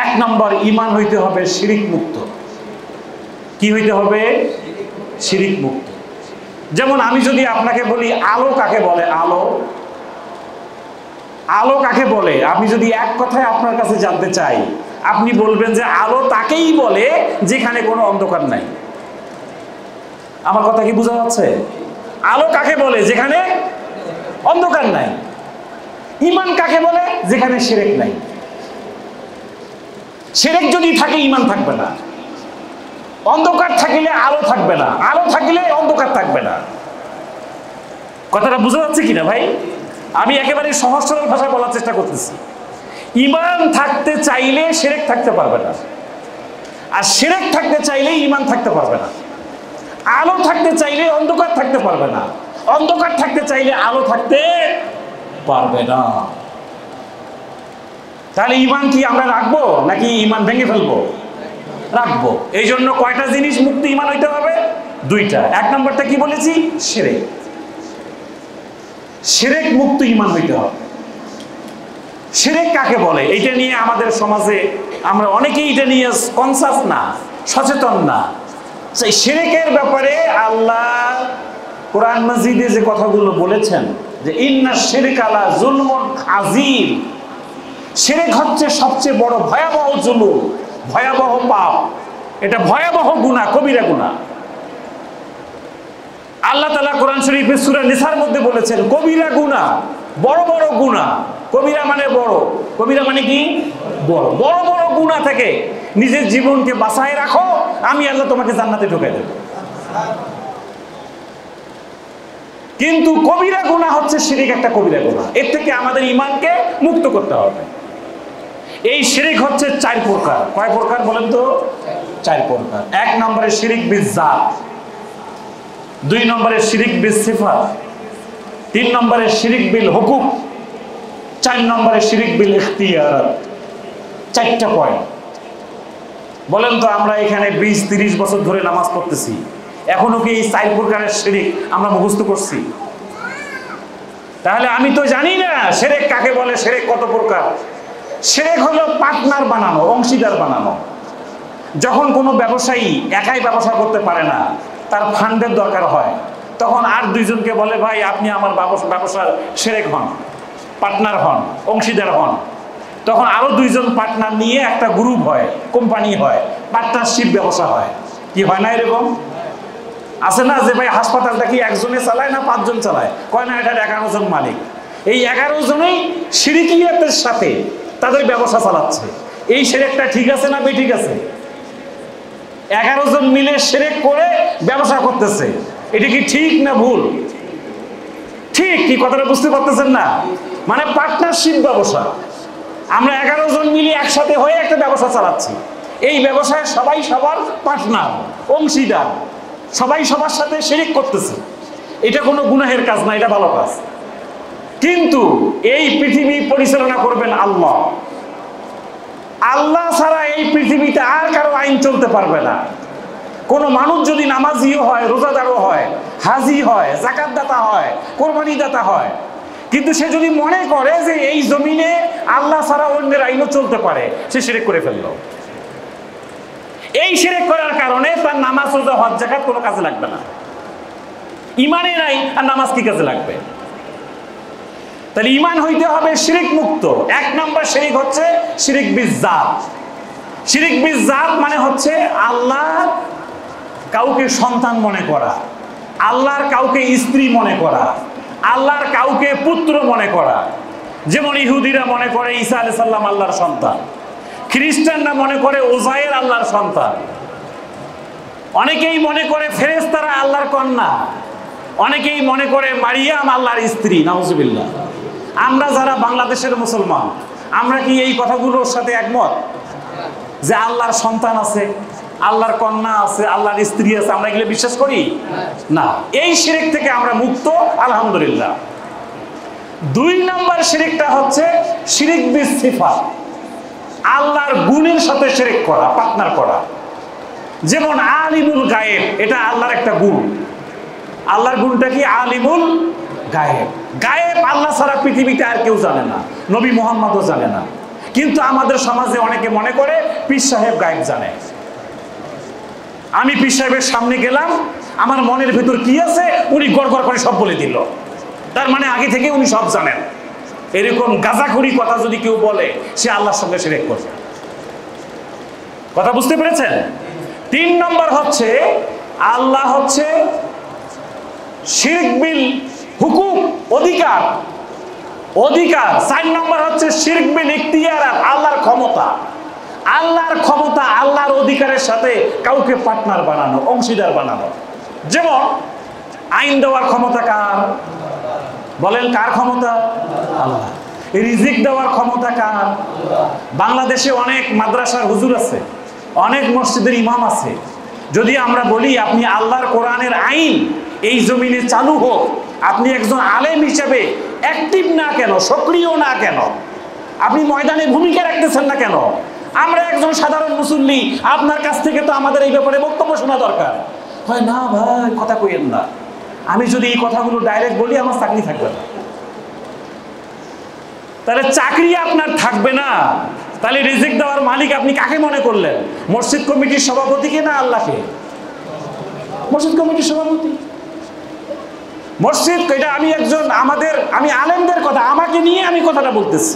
এক নম্বর, ঈমান হইতে হবে শিরিক মুক্ত। কি হইতে হবে? শিরিক মুক্ত। যেমন আমি যদি আপনাকে বলি আলো কাকে বলে, আলো, আলো কাকে বলে, আমি যদি এক কথায় আপনার কাছে জানতে চাই, আপনি বলবেন যে আলো তাকেই বলে যেখানে কোনো অন্ধকার নাই। আমার কথা কি বোঝা যাচ্ছে? আলো কাকে বলে? যেখানে অন্ধকার নাই। ঈমান কাকে বলে? যেখানে শিরক নাই। শিরক যদি থাকে ঈমান থাকবে না। অন্ধকার থাকলে আলো থাকবে না, আলো থাকলে অন্ধকার থাকবে না। কথাটা বোঝা যাচ্ছে কিনা ভাই? আমি একেবারে সহজ সরল ভাষায় বলার চেষ্টা করতেছি। ঈমান থাকতে চাইলে শিরক থাকতে পারবে না, আর শিরক থাকতে চাইলে ঈমান থাকতে পারবে না। আলো থাকতে চাইলে অন্ধকার থাকতে পারবে না, অন্ধকার থাকতে চাইলে আলো থাকতে পারবে না। তাহলে ঈমান কি আমরা রাখবো নাকি ঈমান ভেঙে ফেলবো? রাখবো। এই জন্য কয়টা জিনিস মুক্ত ঈমান হইতে হবে? দুইটা। এক নম্বরটা কি বলেছি? শিরক। শিরক মুক্ত ঈমান হইতে হবে। শিরক কাকে বলে? এইটা নিয়ে আমাদের সমাজে আমরা অনেকেই এটা নিয়ে কনসাস না, সচেতন না। সেই শিরকের ব্যাপারে আল্লাহ কোরআন মাজিদে যে কথাগুলো বলেছেন যে ইন্না শিরকা লা যুলমুন আযীম, শিরক হচ্ছে সবচেয়ে বড় ভয়াবহ জুলুম, ভয়াবহ পাপ, এটা ভয়াবহ গুনাহ, কবিরা গুনাহ। আল্লাহ তাআলা কোরআন শরীফের সূরা নিসার মধ্যে বলেছেন কবিরা গুনাহ, বড় বড় গুনাহ। কবিরা মানে বড়, কবিরা মানে কি? বড়। বড় বড় গুনাহ থেকে নিজের জীবনকে বাঁচায় রাখো, আমি আল্লাহ তোমাকে জান্নাতে ঢুকাই দেব। কিন্তু কবিরা গুনাহ হচ্ছে শিরক, একটা কবিরা গুনাহ। এর থেকে আমাদের ঈমানকে মুক্ত করতে হবে। এই শিরক হচ্ছে চার প্রকার। কয় প্রকার বলেন তো? চার প্রকার। এক নম্বরে শিরক বিজাত, দুই নম্বরে শিরক বিল সিফাত, তিন নম্বরে শিরক বিল হুকুক, চার নম্বরে শিরক বিল ইখতিয়ারাত। চারটা পয়েন্ট। বলেন তো, আমরা এখানে 20-30 বছর ধরে নামাজ পড়তেছি, এখনো কি এই চার প্রকারের শিরক আমরা মুখস্থ করছি? তাহলে আমি তো জানি না শিরক কাকে বলে, শিরক কত প্রকার। শিরক হলো পার্টনার বানানো, অংশীদার বানানো। যখন কোনো ব্যবসায়ী একাই ব্যবসা করতে পারে না, তার ফান্ডের দরকার হয়, তখন আর দুইজনকে বলে ভাই আপনি আমার ব্যবসার শিরক হন, পার্টনার হন, অংশীদার হন। তখন আরো দুইজন পার্টনার নিয়ে একটা গ্রুপ হয়, কোম্পানি হয়, পার্টনারশিপ ব্যবসা হয়। কি হয় না এরকম? আছে না যে ভাই হাসপাতালটা কি একজনে চালায় না 5 জন চালায়? কয় না, এটা 11 জন মালিক। এই 11 জনেই শিরকিয়াতের সাথে তাদের ব্যবসা চালাচ্ছে। এই শিরকটা ঠিক আছে না বেঠিক আছে? 11 জন মিলে শিরক করে ব্যবসা করতেছে, এটা কি ঠিক না ভুল? ঠিক। কি কথাটা বুঝতে পারতেছেন না? মানে পার্টনারশিপ ব্যবসা। আমরা 11 জন মিলে একসাথে হয়ে একটা ব্যবসা চালাচ্ছি। এই ব্যবসায় সবাই সবার পার্টনার, অংশীদার, সবাই সবার সাথে শিরক করতেছে। এটা কোনো গুনাহের কাজ না, এটা ভালো কাজ। কিন্তু এই পৃথিবী পরিচালনা করবেন আল্লাহ। আল্লাহ ছাড়া এই পৃথিবীতে আর কারো আইন চলতে পারবে না। কোনো মানুষ যদি নামাজিও হয়, রোজাদারও হয়, হাজি হয়, যাকাত দাতা হয়, কোরবানি দাতা হয়, কিন্তু সে যদি মনে করে যে এই জমিনে আল্লাহ ছাড়া অন্যের আইনও চলতে পারে, সে শিরক করে ফেলল। এই শিরক করার কারণে তার নামাজ, রোজা, হজ, যাকাত কোনো কাজে লাগবে না। ইমানে নাই আর নামাজ কি কাজে লাগবে? তাহলে ইমান হইতে হবে শিরক মুক্ত। এক নম্বর শিরক হচ্ছে শিরক বিজাত। শিরক বিজাত মানে হচ্ছে আল্লাহ কাউকে সন্তান মনে করা, আল্লাহর কাউকে স্ত্রী মনে করা, আল্লাহর কাউকে পুত্র মনে করা। যেমন ইহুদিরা মনে করে ঈসা আলাইহিস সালাম আল্লাহর সন্তান, খ্রিস্টানরা মনে করে ওজায়ের আল্লাহর সন্তান, অনেকেই মনে করে ফেরেশতারা আল্লাহর কন্যা, অনেকেই মনে করে মারিয়াম আল্লাহর স্ত্রী। নাউজুবিল্লাহ। আমরা যারা বাংলাদেশের মুসলমান, আমরা কি এই কথাগুলোর সাথে একমত যে আল্লাহর সন্তান আছে, আল্লাহর কন্যা আছে, আল্লাহর স্ত্রী আছে? আমরা এগুলো বিশ্বাস করি না। এই শিরক থেকে আমরা মুক্ত, আলহামদুলিল্লাহ। দুই নম্বর শিরকটা হচ্ছে শিরক বিসিফাত, আল্লাহর গুণের সাথে শিরক করা, পার্টনার করা। যেমন আলিমুল গায়েব, এটা আল্লাহর একটা গুণ। আল্লাহর গুণটা কি? আলিমুল গায়েব। গায়েব আল্লাহ ছাড়া পৃথিবীতে আর কেউ জানে না, নবী মুহাম্মদও জানে না। কিন্তু আমাদের সমাজে অনেকে মনে করে পীর সাহেব গায়েব জানে। আমি পীর সাহেবের সামনে গেলাম, আমার মনের ভেতর কি আছে উনি গড়গড় করে সব বলে দিল, তার মানে আগে থেকে উনি সব জানেন। এরকম গাঁজাখুরি কথা যদি কেউ বলে, সে আল্লাহর সঙ্গে শিরক করবে। কথা বুঝতে পেরেছেন? তিন নম্বর হচ্ছে আল্লাহ হচ্ছে শিরক বিল হুকুম, অধিকার, অধিকার। চার নম্বর হচ্ছে শিরক বিল ইখতিয়ারাত, আল্লাহর ক্ষমতা। আল্লাহর ক্ষমতা, আল্লাহর অধিকারের সাথে কাউকে পার্টনার বানানো, অংশীদার বানানো। যেমন আইন দেওয়ার ক্ষমতা কার? বলেন, কার ক্ষমতা? আল্লাহ। রিজিক দেওয়ার ক্ষমতা কার? বাংলাদেশে অনেক মাদ্রাসার হুজুর আছে, অনেক মসজিদের ইমাম আছে। যদি আমরা বলি আপনি আল্লাহর কোরআনের আইন এই জমিনে চালু হোক, আপনি একজন আলেম হিসেবে অ্যাক্টিভ না কেন, সক্রিয় না কেন, আপনি ময়দানে ভূমিকা রাখতেছেন না কেন? আমরা একজন সাধারণ মুসল্লি, আপনার কাছ থেকে তো আমাদের এই ব্যাপারে বক্তব্য শোনা দরকার। হয় না ভাই, কথা কইেন না। আমি যদি এই কথাগুলো ডাইরেক্ট বলি, আমার চাকরি থাকবে না। তাহলে চাকরি আপনার থাকবে না, তাহলে রিজিক দেওয়ার মালিক আপনি কাকে মনে করলেন? মসজিদ কমিটির সভাপতিকে না আল্লাহকে? মসজিদ কমিটির সভাপতি, মসজিদ। এটা আমি একজন আমি আলেমদের কথা, আমাকে নিয়ে আমি কথাটা বলতেছি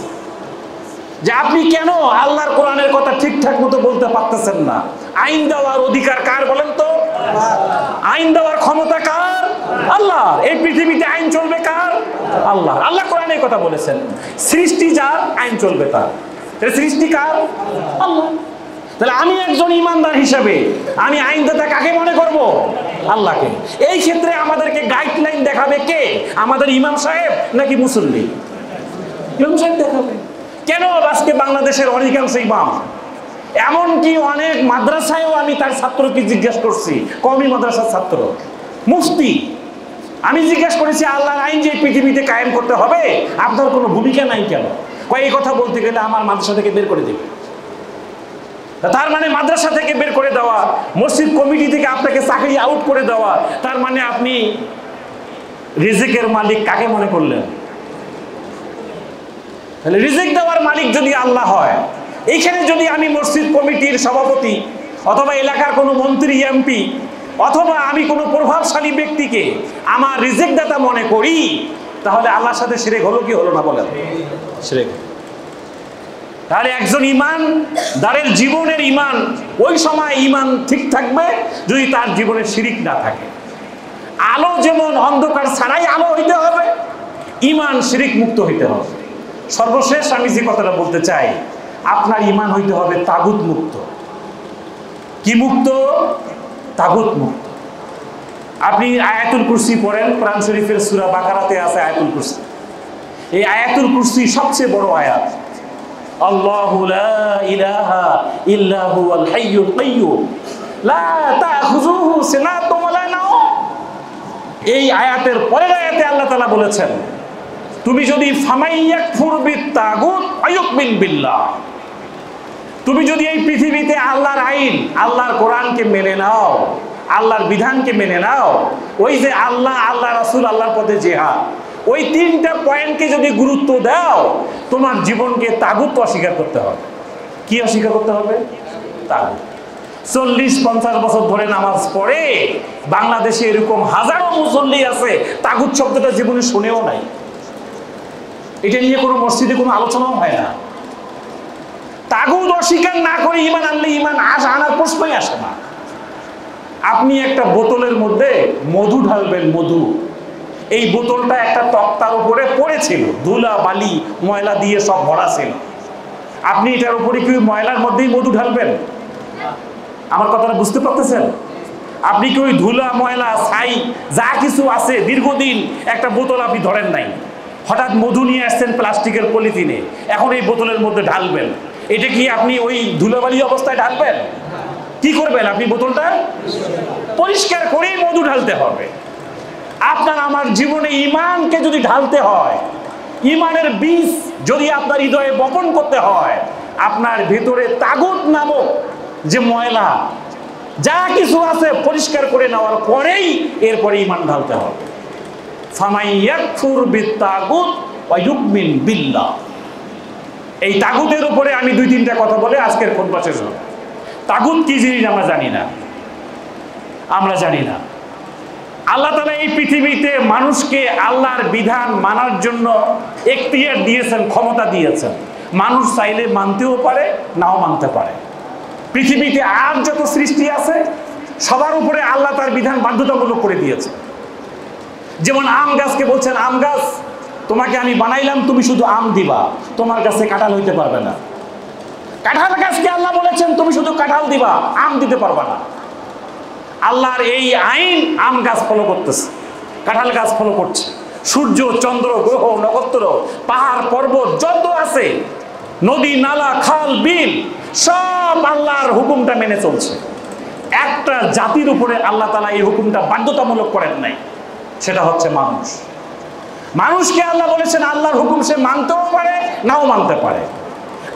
যে আপনি কেন আল্লাহর কোরআনের কথা ঠিকঠাক মতো বলতে পারতেছেন না? আইন দেওয়ার অধিকার কার বলেন তো? আইন দেওয়ার ক্ষমতা কার? আল্লাহ। এই পৃথিবীতে আইন চলবে কার? আল্লাহ। আল্লাহ কোরআনের কথা বলেছেন, সৃষ্টি যার, আইন চলবে তার। সৃষ্টি কার? আল্লাহ। তাহলে আমি একজন ইমানদার হিসাবে আমি আইনদাতা কাকে মনে করব? আল্লাহকে। এই ক্ষেত্রে আমাদেরকে গাইডলাইন দেখাবে কে? আমাদের ইমাম সাহেব নাকি মুসল্লি? ইমাম সাহেব দেখাবে। কেন আজকে বাংলাদেশের অধিকাংশ ইমাম, এমনকি অনেক মাদ্রাসায়ও আমি তার ছাত্রকে জিজ্ঞাসা করছি, কওমি মাদ্রাসার ছাত্র, মুফতি, আমি জিজ্ঞাসা করেছি আল্লাহর আইন যে পৃথিবীতে কায়েম করতে হবে, আপনার কোনো ভূমিকা নাই কেন? এই কথা বলতে গেলে আমার মাদ্রাসা থেকে বের করে দেবে। তার মানে মাদ্রাসা থেকে বের করে দেওয়া, মসজিদ কমিটি থেকে আপনাকে চাকরি আউট করে দেওয়া, তার মানে আপনি রিজিকের মালিক কাকে মনে করলেন? তাহলে রিজিক দেওয়ার মালিক যদি আল্লাহ হয়, এইখানে যদি আমি মসজিদ কমিটির সভাপতি অথবা এলাকার কোনো মন্ত্রী, এমপি অথবা আমি কোনো প্রভাবশালী ব্যক্তিকে আমার রিজিক দাতা মনে করি, তাহলে আল্লাহর সাথে শিরক হলো কি হলো না? বলেন, শিরক। তাহলে একজন ইমানদারের জীবনের ইমান, ওই সময় ইমান ঠিক থাকবে যদি তার জীবনে শিরক না থাকে। আলো যেমন অন্ধকার ছাড়াই আলো হইতে হবে, ইমান শিরক মুক্ত হইতে হবে। সর্বশেষ আমি যে কথাটা বলতে চাই, আপনার ইমান হইতে হবে তাগুত মুক্ত। কি মুক্ত? তাগুত মুক্ত। আপনি আয়াতুল কুরসি পড়েন, কোরআন শরীফের সূরা বাকারাতে আছে আয়াতুল কুরসি। এই আয়াতুল কুরসি সবচেয়ে বড় আয়াত। আল্লাহু লা ইলাহা ইল্লা হুয়াল হাইয়ুল কাইয়্যুম লা তাখুযুহু সিনাতুন ওয়ালা নাওম। এই আয়াতের পরের আয়াতে আল্লাহ তাআলা বলেছেন তুমি যদি ফামাইয়াকফুর বিত্তাগুত ওয়ায়ুমিন বিল্লাহ, তুমি যদি এই পৃথিবীতে আল্লাহর আইন, আল্লাহর কোরআনকে মেনে নাও, আল্লাহর বিধানকে মেনে নাও, ওই যে আল্লাহ, আল্লাহ রাসূল, আল্লাহর পথে জিহাদ, ওই তিনটা পয়েন্টকে যদি গুরুত্ব দাও, তোমার জীবনকে তাগুত অস্বীকার করতে হবে। কি অস্বীকার করতে হবে? তাগুত। 40-50 বছর ধরে নামাজ পড়ে বাংলাদেশে এরকম হাজারো মুসল্লি আছে তাগুত শব্দটা জীবনে শুনেও নাই, এটা নিয়ে কোনো মসজিদে কোনো আলোচনাও হয় না। তাগুত অস্বীকার না করে ঈমান আনলে ঈমান আনার প্রশ্নই আসে না। আপনি একটা বোতলের মধ্যে মধু ঢালবেন, মধু, এই বোতলটা একটা তক্তার উপরে পড়েছিল, ধুলা বালি ময়লা দিয়ে সব ভরা ছিল, আপনি এটার উপরে কি ময়লার মধ্যেই মধু ঢালবেন? আমার কথাটা বুঝতে পারতেছেন? আপনি কি ওই ধুলা ময়লা ছাই যা কিছু আছে দীর্ঘদিন একটা বোতল আপনি ধরেন নাই, হঠাৎ মধু নিয়ে আসছেন প্লাস্টিকের পলিথিনে, এখন এই বোতলের মধ্যে ঢালবেন, এটা কি আপনি ওই ধুলাবালি অবস্থায় ঢালবেন? কি করবেন? আপনি বোতলটা পরিষ্কার করেই মধু ঢালতে হবে। আপনার আমার জীবনে ঈমানকে যদি ঢালতে হয়, ঈমানের বীজ যদি আপনার হৃদয়ে বপন করতে হয়, আপনার ভিতরে তাগুত নামক যে ময়লা যা কিছু আছে পরিষ্কার করে নেওয়ার পরেই এরপরে ঈমান ঢালতে হবে। ফামাইয়াকফুর বিত্তাগুত ওয়ায়ুমিন বিল্লাহ। এই তাগুতের উপরে আমি 2-3টা কথা বলে আজকের খুতবা শেষ হবে। তাগুত কি জিনিস আমরা জানি না, আমরা জানি না। আল্লাহ তাআলা এই পৃথিবীতে মানুষকে আল্লাহর বিধান মানার জন্য এখতিয়ার দিয়েছেন, ক্ষমতা দিয়েছেন। মানুষ চাইলে মানতেও পারে, নাও মানতে পারে। পৃথিবীতে আর যত সৃষ্টি আছে সবার উপরে আল্লাহ তার বিধান বাধ্যতামূলক করে দিয়েছে। যেমন আম গাছকে বলছেন, আম গাছ তোমাকে আমি বানাইলাম, তুমি শুধু আম দিবা, তোমার কাছে কাঁঠাল হইতে পারবে না। কাঁঠাল গাছকে আল্লাহ বলেছেন তুমি শুধু কাঁঠাল দিবা, আম দিতে পারবে না। আল্লাহর এই আইন আম গাছ ফলো করতেছে, কাঁঠাল গাছ ফলো করছে। সূর্য, চন্দ্র, গ্রহ, নক্ষত্র, পাহাড়, পর্বত যত আছে, নদী, নালা, খাল, বিল, সব আল্লাহর হুকুমটা মেনে চলছে। একটা জাতির উপরে আল্লাহ তাআলা এই হুকুমটা বাধ্যতামূলক করেন নাই, সেটা হচ্ছে মানুষ। মানুষকে আল্লাহ বলেছেন আল্লাহর হুকুম সে মানতেও পারে, নাও মানতে পারে।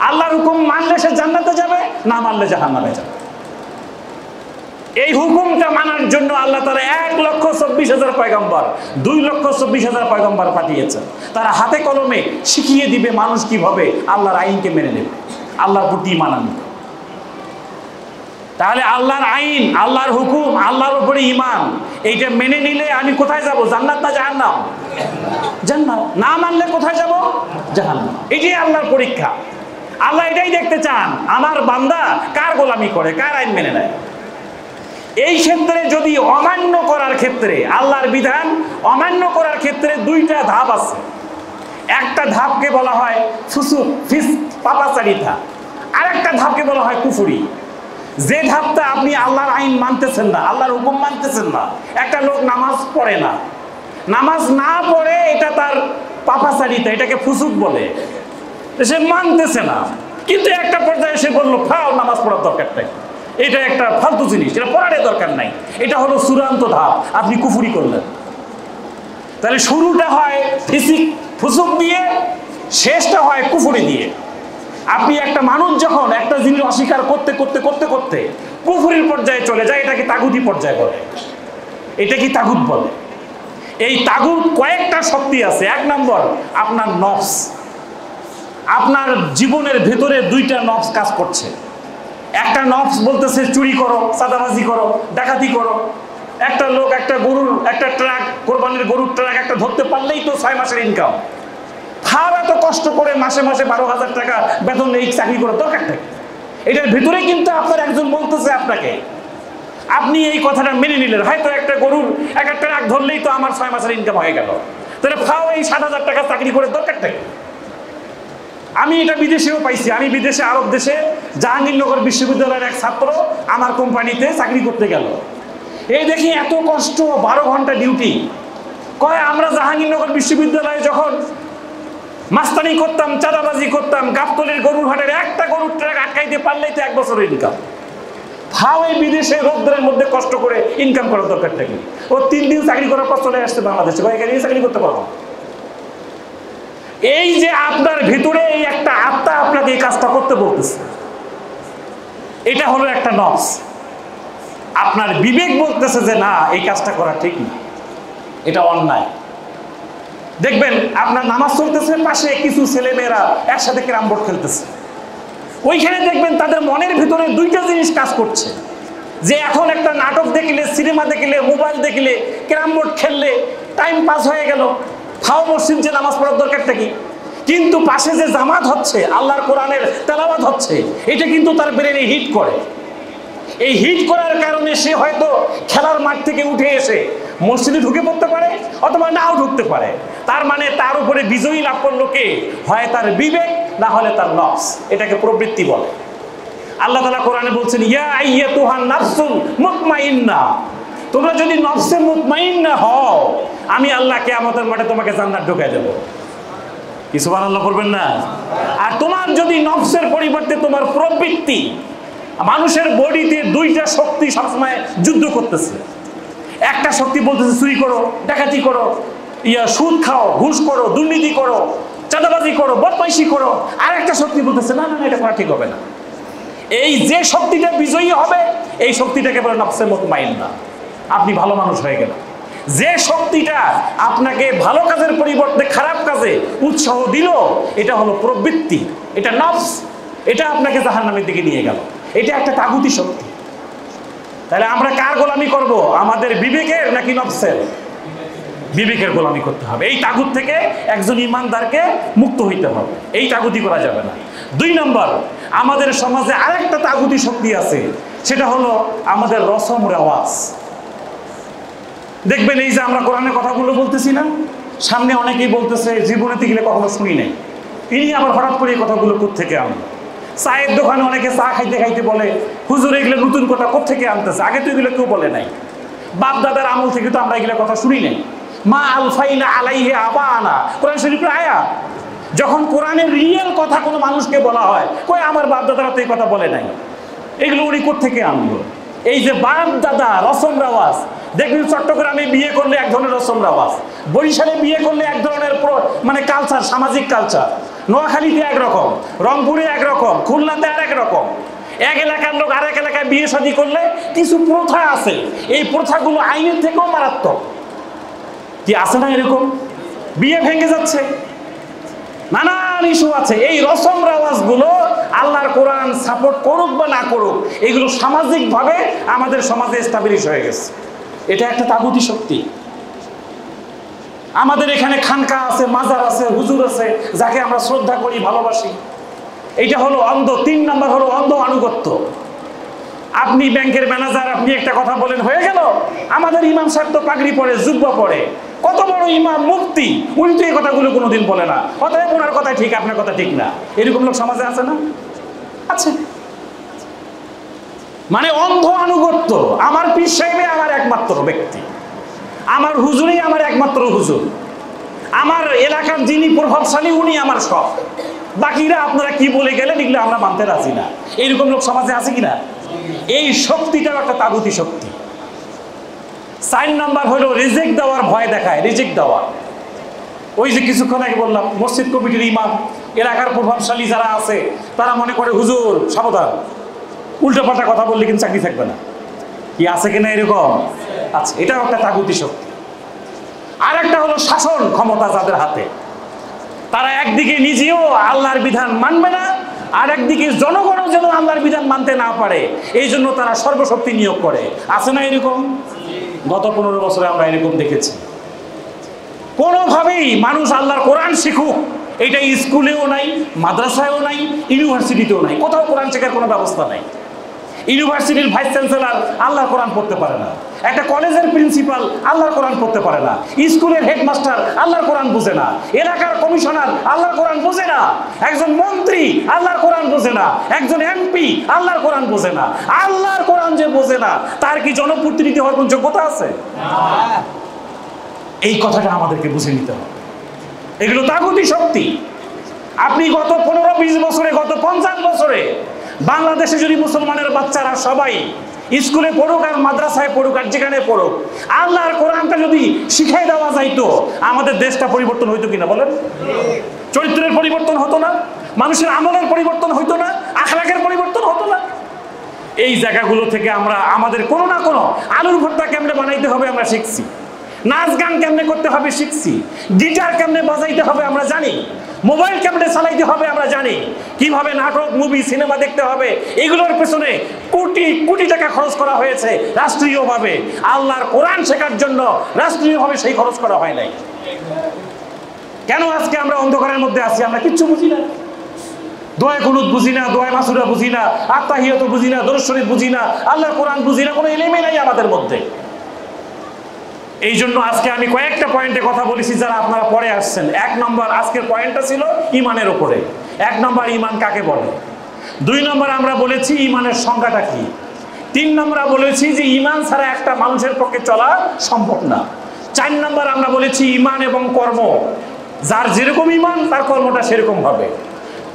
আল্লাহর হুকুম মানলে সে জান্নাতে যাবে, না মানলে জাহান্নামে যাবে। এই হুকুমটা মানার জন্য আল্লাহ তাআলা 1,24,000 পয়গম্বর, 2,24,000 পয়গম্বর পাঠিয়েছেন। তারা হাতে কলমে শিখিয়ে দিবে মানুষ কিভাবে আল্লাহর আইনকে মেনে নেবে, আল্লাহর প্রতি ঈমান আনবে। তাহলে আল্লাহর আইন, আল্লাহর হুকুম, আল্লাহর উপরে ঈমান, এইটা মেনে নিলে আমি কোথায় যাব? জান্নাত না জাহান্নাম? জান্নাত। না মানলে কোথায় যাব? জাহান্নাম। এটাই আল্লাহর পরীক্ষা। আল্লাহ এটাই দেখতে চান আমার বান্দা কার গোলামি করে, কার আইন মেনে নেয়। এই ক্ষেত্রে যদি অমান্য করার ক্ষেত্রে, আল্লাহর বিধান অমান্য করার ক্ষেত্রে 2টা ধাপ আছে। একটা ধাপকে বলা হয় ফুসুক, ফিসক, পাপাচারিতা, আর একটা ধাপকে বলা হয় কুফরি। যে ধাপটা আপনি আল্লাহর আইন মানতেছেন না, আল্লাহর হুকুম মানতেছেন না। একটা লোক নামাজ পড়ে না, নামাজ না পড়ে এটা তার পাপাচারিতা, এটাকে ফুসুক বলে, সে মানতেছে না। কিন্তু একটা পর্যায়ে সে বললো খাও, নামাজ পড়ার দরকারটাই, এটা একটা ফালতু জিনিস, এটা পড়ার দরকার নাই। এটা হলো চূড়ান্ত ধাপ, আপনি কুফরি করলেন। তাহলে শুরুটা হয় ফিসিক, ফুসুক দিয়ে, শেষটা হয় কুফরি দিয়ে। আপনি একটা মানুষ যখন একটা জিনিস অস্বীকার করতে করতে করতে করতে কুফরির পর্যায়ে চলে যায়, এটাকে তাগুতি পর্যায়ে বলে, এটা কি তাগুত বলে। এই তাগুত কয়েকটা শক্তি আছে। 1 নম্বর আপনার নফস। আপনার জীবনের ভেতরে 2টা নফস কাজ করছে। একটা নফস বলতেছে চুরি করো, চাঁদাবাজি করো, ডাকাতি করো। একটা লোক একটা গরুর একটা ট্রাক, কোরবানির গরুর ট্রাক একটা ধরতে পারলেই তো 6 মাসের ইনকাম। খাওয়া এত কষ্ট করে মাসে মাসে 12,000 টাকা বেতন এই চাকরি করার দরকার থাকে। এটার ভিতরে কিন্তু আপনার একজন বলতেছে আপনাকে, আপনি এই কথাটা মেনে নিলেন, হয়তো একটা গরুর একটা ট্রাক ধরলেই তো আমার 6 মাসের ইনকাম হয়ে গেল, তাহলে খাও এই 7,000 টাকা চাকরি করে দরকার থাকে। আমি এটা বিদেশেও পাইছি। আমি বিদেশে, আরব দেশে জাহাঙ্গীরনগর বিশ্ববিদ্যালয়ের এক ছাত্র আমার কোম্পানিতে চাকরি করতে গেল। এই দেখি এত কষ্ট, 12 ঘন্টা ডিউটি। কয় আমরা জাহাঙ্গীরনগর বিশ্ববিদ্যালয়ে যখন মাস্তানি করতাম, চাঁদাবাজি করতাম, গাবতলীর গরুর হাটের একটা গরুর ট্রাক আটকাইতে পারলেই তো 1 বছরের ইনকাম। ফাও এই বিদেশে রোদ্রের মধ্যে কষ্ট করে ইনকাম করার দরকারটা কি? ও 3 দিন চাকরি করার পর চলে আসছে বাংলাদেশে, এখানে চাকরি করতে পারবো। এই যে আপনার ভিতরে এই একটা আত্মা আপনাকে এই কাজটা করতে বলতেছে, এটা হলো একটা নফস। আপনার বিবেক বলতেছে যে না, এই কাজটা করা ঠিক না, এটা অন্যায়। দেখবেন আপনার নামাজ চলতেছে, পাশে কিছু ছেলেমেয়েরা একসাথে ক্যারাম বোর্ড খেলতেছে। ওইখানে দেখবেন তাদের মনের ভিতরে দুইটা জিনিস কাজ করছে, যে এখন একটা নাটক দেখলে, সিনেমা দেখলে, মোবাইল দেখলে, ক্যারাম বোর্ড খেললে টাইম পাস হয়ে গেল, খাও মসজিদ যে নামাজ পড়ার দরকারটা কি। কিন্তু পাশে যে জামাত হচ্ছে, আল্লাহর কোরআনের তেলাওয়াত হচ্ছে, এটা কিন্তু তার ব্রেনে হিট করে। এই হিট করার কারণে সে হয়তো খেলার মাঠ থেকে উঠে এসে মসজিদে ঢুকে পড়তে পারে, অথবা নাও ঢুকতে পারে। তার মানে তার উপরে বিজয়ী লাভ করলো কে? হয় তার বিবেক, না হলে তার নফস। এটাকে প্রবৃত্তি বলে। আল্লাহ তাআলা কোরআনে বলছেন, ইয়া আইয়াতুহান নাফসুল মুতমাইন্না, তোমরা যদি নফসে মুতমাইন্না হও, আমি আল্লাহ কিয়ামতের মাঠে তোমাকে জান্নাত ঢুকায় দেব। কি সুবহানাল্লাহ করবেন না? আর তোমার যদি নফসের পরিবর্তে তোমার প্রবৃত্তি, মানুষের বডিতে দুইটা শক্তি সবসময় যুদ্ধ করতেছে। একটা শক্তি বলতেছে চুরি করো, ডাকাতি করো, সুদ খাও, ঘুষ করো, দুর্নীতি করো, চাঁদাবাজি করো, বদমাইশি করো। আর একটা শক্তি বলতেছে না না না, এটা করা ঠিক হবে না। এই যে শক্তিটা বিজয়ী হবে, এই শক্তিটাকে বলে নফসে মুতমাইন্না। আপনি ভালো মানুষ হয়ে গেলেন। যে শক্তিটা আপনাকে ভালো কাজের পরিবর্তে খারাপ কাজে উৎসাহ দিল, এটা হলো প্রবৃত্তি, এটা নফস। এটা আপনাকে জাহান্নামের দিকে নিয়ে গেল। এটা একটা তাগুতি শক্তি। তাহলে আমরা কার গোলামি করব? আমাদের বিবেকের নাকি নফসের? বিবেকের গোলামি করতে হবে। এই তাগুত থেকে একজন ইমানদারকে মুক্ত হইতে হবে। এই তাগুতি করা যাবে না। 2 নম্বর, আমাদের সমাজে আরেকটা তাগুতি শক্তি আছে, সেটা হলো আমাদের রসম রেওয়াজ। দেখবেন এই যে আমরা কোরআনের কথাগুলো বলতেছি না, সামনে অনেকেই বলতেছে জীবনেতে গেলে কখনো শুনি নাই, ইনি আবার হঠাৎ করে এই কথাগুলো কোত্থেকে আনলো। চায়ের দোকানে অনেকে চা খাইতে খাইতে বলে, হুজুর এগুলো নতুন কথা কোত্থেকে আনতেছে, আগে তো এগুলো কেউ বলে নাই, বাপ দাদার আমল থেকে তো আমরা এগুলো কথা শুনি নাই। মা আলফাইনা আলাইহি আবানা, কোরআন শরীফের আয়াত। যখন কোরআনের রিয়েল কথা কোনো মানুষকে বলা হয়, কই আমার বাপ দাদারা তো এই কথা বলে নাই, এগুলো উনি কোত্থেকে আনলো? এই যে বাপ দাদা রসম রেওয়াজ, দেখবেন চট্টগ্রামে বিয়ে করলে এক ধরনের রসম রেওয়াজ, বরিশালে বিয়ে করলে এক ধরনের মানে কালচার, সামাজিক কালচার, নোয়াখালীতে একরকম, রংপুরে একরকম, খুলনাতে আর একরকম। এক এলাকার লোক আরেক এলাকায় বিয়ে শাদী করলে কিছু প্রথা আছে, এই প্রথাগুলো আইনের থেকেও মারাত্মক। কি আছে না এরকম? বিয়ে ভেঙে যাচ্ছে, নানান ইস্যু আছে। এই রসম রেওয়াজগুলো আল্লাহর কোরআন সাপোর্ট করুক বা না করুক, এগুলো সামাজিকভাবে আমাদের সমাজে এস্টাবলিশ হয়ে গেছে। এটা একটা তাগুতি শক্তি। আমাদের এখানে খানকা আছে, মাজার আছে, হুজুর আছে, যাকে আমরা শ্রদ্ধা করি, ভালোবাসি। এটা হলো অন্ধ। 3 নম্বর হলো অন্ধ আনুগত্য। আপনি ব্যাংকের ম্যানেজার, আপনি একটা কথা বলেন, হয়ে গেল। আমাদের ইমাম সাহেব তো পাগড়ি পরে, জুব্বা পরে, কত বড় ইমাম, মুফতি, উনি তো এই কথাগুলো কোনোদিন বলে না, অতএব ওনার কথা ঠিক, আপনার কথা ঠিক না। এরকম লোক সমাজে আছে না? আছে। মানে অন্ধ আনুগত্য। আমার পীর সাহেবে আমার একমাত্র ব্যক্তি, আমার হুজুরই আমার একমাত্র হুজুর, আমার এলাকার যিনি প্রভাবশালী উনি আমার সব, বাকিরা আপনারা কি বলে গেলেন এগুলো আমরা মানতে রাজি না। এইরকম লোক সমাজে আছে কিনা? এই শক্তিটাও একটা তাগুতি শক্তি। 4 নম্বর হলো রিজেক্ট দেওয়ার ভয় দেখায়। রিজেক্ট দেওয়া, ওই যে কিছুক্ষণ আগে বললাম, মসজিদ কমিটির ইমাম, এলাকার প্রভাবশালী যারা আছে, তারা মনে করে হুজুর সাবধান, উল্টোপাল্টা কথা বললে কিন্তু চাকরি থাকবে না। কি আছে কিনা এরকম? আচ্ছা, এটাও একটা তাগুতি শক্তি। আর একটা হলো শাসন ক্ষমতা যাদের হাতে, তারা একদিকে নিজেও আল্লাহর বিধান মানবে না, আর একদিকে জনগণও যেন আল্লাহর বিধান মানতে না পারে, এই জন্য তারা সর্বশক্তি নিয়োগ করে। আছে না এরকম? গত 15 বছরে আমরা এরকম দেখেছি। কোনোভাবেই মানুষ আল্লাহর কোরআন শিখুক, এটা স্কুলেও নাই, মাদ্রাসায়ও নাই, ইউনিভার্সিটিতেও নাই, কোথাও কোরআন শেখার কোনো ব্যবস্থা নাই। ইউনিভার্সিটির ভাইস চ্যান্সেলর আল্লাহর কোরআন পড়তে পারে না, একটা কলেজের প্রিন্সিপাল আল্লাহর কোরআন পড়তে পারে না, স্কুলের হেডমাস্টার আল্লাহর কোরআন বুঝে না, এলাকার কমিশনার আল্লাহর কোরআন বুঝে না, একজন মন্ত্রী আল্লাহর কোরআন বুঝে না, একজন এমপি আল্লাহর কোরআন বুঝে না। আল্লাহর কোরআন যে বোঝে না, তার কি জনপ্রতিনিধি হওয়ার কোন যোগ্যতা আছে? এই কথাটা আমাদেরকে বুঝে নিতে হবে। এগুলো তাগুতি শক্তি। আপনি গত 15-20 বছরে, গত 50 বছরে বাংলাদেশে যদি মুসলমানের বাচ্চারা সবাই স্কুলে পড়ুক আর মাদ্রাসায় পড়ুক আর যেখানে পড়ুক, আল্লাহর কোরআনটা যদি শিখাই দেওয়া যাইতো, আমাদের দেশটা পরিবর্তন হইতো কিনা বলেন? চরিত্রের পরিবর্তন হতো না, মানুষের আমলের পরিবর্তন হতো না, আখলাকের পরিবর্তন হতো না। এই জায়গাগুলো থেকে আমরা আমাদের কোনো না কোনো আলুর ভর্তা কেমনে বানাইতে হবে আমরা শিখছি, নাচ গান কেমনে করতে হবে শিখছি, গিটার কেমনে বাজাইতে হবে আমরা জানি, মোবাইল কেমনে চালাইতে হবে আমরা জানি, কিভাবে নাটক মুভি সিনেমা দেখতে হবে এগুলোর পেছনে কোটি কোটি টাকা খরচ করা হয়েছে রাষ্ট্রীয়ভাবে। আল্লাহর কোরআন শেখার জন্য রাষ্ট্রীয়ভাবে সেই খরচ করা হয় নাই। কেন আজকে আমরা অন্ধকারের মধ্যে আছি? আমরা কিচ্ছু বুঝি না, দোয়া কুনুত বুঝি না, দোয়া মাসুরা বুঝি না, আত্তাহিয়াত বুঝি না, দরুদ শরীফ বুঝি না, আল্লাহর কোরআন বুঝি না, কোনো এলেমই নাই আমাদের মধ্যে। এই জন্য আজকে আমি কয়েকটা পয়েন্টে কথা বলেছি যারা আপনারা পরে আসছেন। 1 নম্বর আজকের পয়েন্টটা ছিল ইমানের উপরে। 1 নম্বর ইমান কাকে বলে, 2 নম্বর আমরা বলেছি ইমানের সংজ্ঞাটা কি, 3 নম্বর বলেছি যে ইমান ছাড়া একটা মানুষের পক্ষে চলা সম্ভব না, 4 নম্বর আমরা বলেছি ইমান এবং কর্ম, যার যেরকম ইমান তার কর্মটা সেরকম হবে।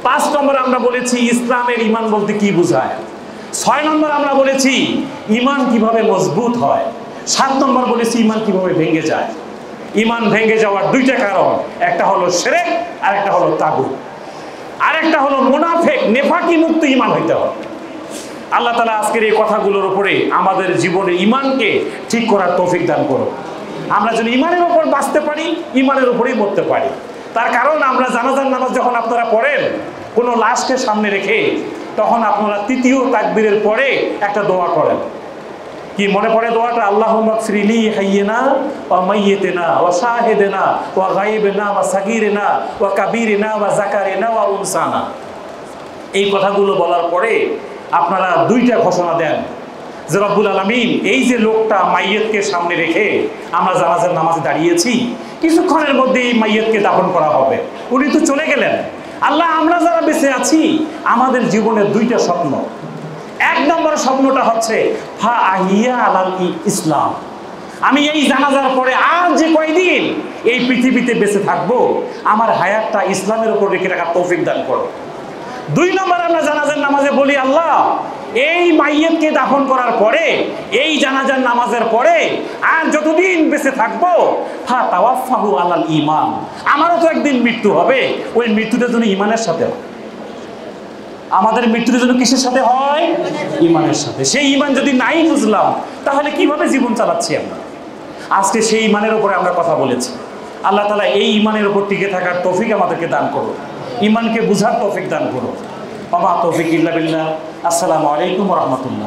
5 নম্বর আমরা বলেছি ইসলামের ইমান বলতে কি বোঝায়। 6 নম্বর আমরা বলেছি ইমান কিভাবে মজবুত হয়। 7 নম্বর বলেছি ইমান কিভাবে ভেঙে যায়। ইমান ভেঙে যাওয়ার 2টা কারণ, একটা হলো শিরক আর একটা হলো তাগুত, আর একটা হলো মুনাফিক নেফাকি মুক্ত ইমান হইতে হবে। আল্লাহ তাআলা আজকের এই কথাগুলোর উপরে আমাদের জীবনে ইমানকে ঠিক করার তৌফিক দান করুন। আমরা যেন ইমানের উপর বাঁচতে পারি, ইমানের উপরেই মরতে পারি। তার কারণ আমরা জানাজার নামাজ যখন আপনারা পড়েন কোনো লাশকে সামনে রেখে, তখন আপনারা 3য় তাকবীরের পরে একটা দোয়া করেন। কি মনে পড়ে দোয়াটা? আল্লাহুম্মা গফিরলি হাইয়িনা ওয়া মাইয়িতিনা ওয়া শাহিদিনা ওয়া গায়বিনা ওয়া সাগীরিনা ওয়া কাবীরিনা ওয়া যাকারিনা ওয়া উনসানা। এই কথাগুলো বলার পরে আপনারা 2টা ঘোষণা দেন যে রব্বুল আলামিন, এই যে লোকটা মাইয়িতকে সামনে রেখে আমরা জানাজার নামাজে দাঁড়িয়েছি, কিছুক্ষণের মধ্যেই মাইয়িতকে দাফন করা হবে, উনি তো চলে গেলেন। আল্লাহ, আমরা যারা বেঁচে আছি আমাদের জীবনের 2টা স্বপ্ন। 1 নম্বর স্বপ্নটা হচ্ছে ফা আহিয়া আলাল ইসলাম, আমি এই জানাজার পরে আর যে কয়দিন এই পৃথিবীতে বেঁচে থাকবো আমার হায়াতটা ইসলামের উপর রেখে রাখার তৌফিক দান করো। 2 নম্বর আমরা জানাজার নামাজে বলি, আল্লাহ এই মাইয়িতকে দাফন করার পরে, এই জানাজার নামাজের পরে আর যতদিন বেঁচে থাকবো ফা তাওয়াফাহু আলাল ঈমান, আমারও তো একদিন মৃত্যু হবে, ওই মৃত্যুটা যেন ঈমানের সাথে হয়। আমাদের মৃত্যুর জন্য কিসের সাথে হয়? ঈমানের সাথে। সেই ঈমান যদি নাই বুঝলাম তাহলে কিভাবে জীবন চালাচ্ছি আমরা? আজকে সেই ঈমানের উপরে আমরা কথা বলেছি। আল্লাহ তাআলা এই ঈমানের উপর টিকে থাকার তৌফিক আমাদেরকে দান করুন, ঈমানকে বুঝার তৌফিক দান করুন। ওয়া মা তৌফিক ইল্লা বিল্লাহ। আসসালামু আলাইকুম ওয়া রাহমাতুল্লাহ।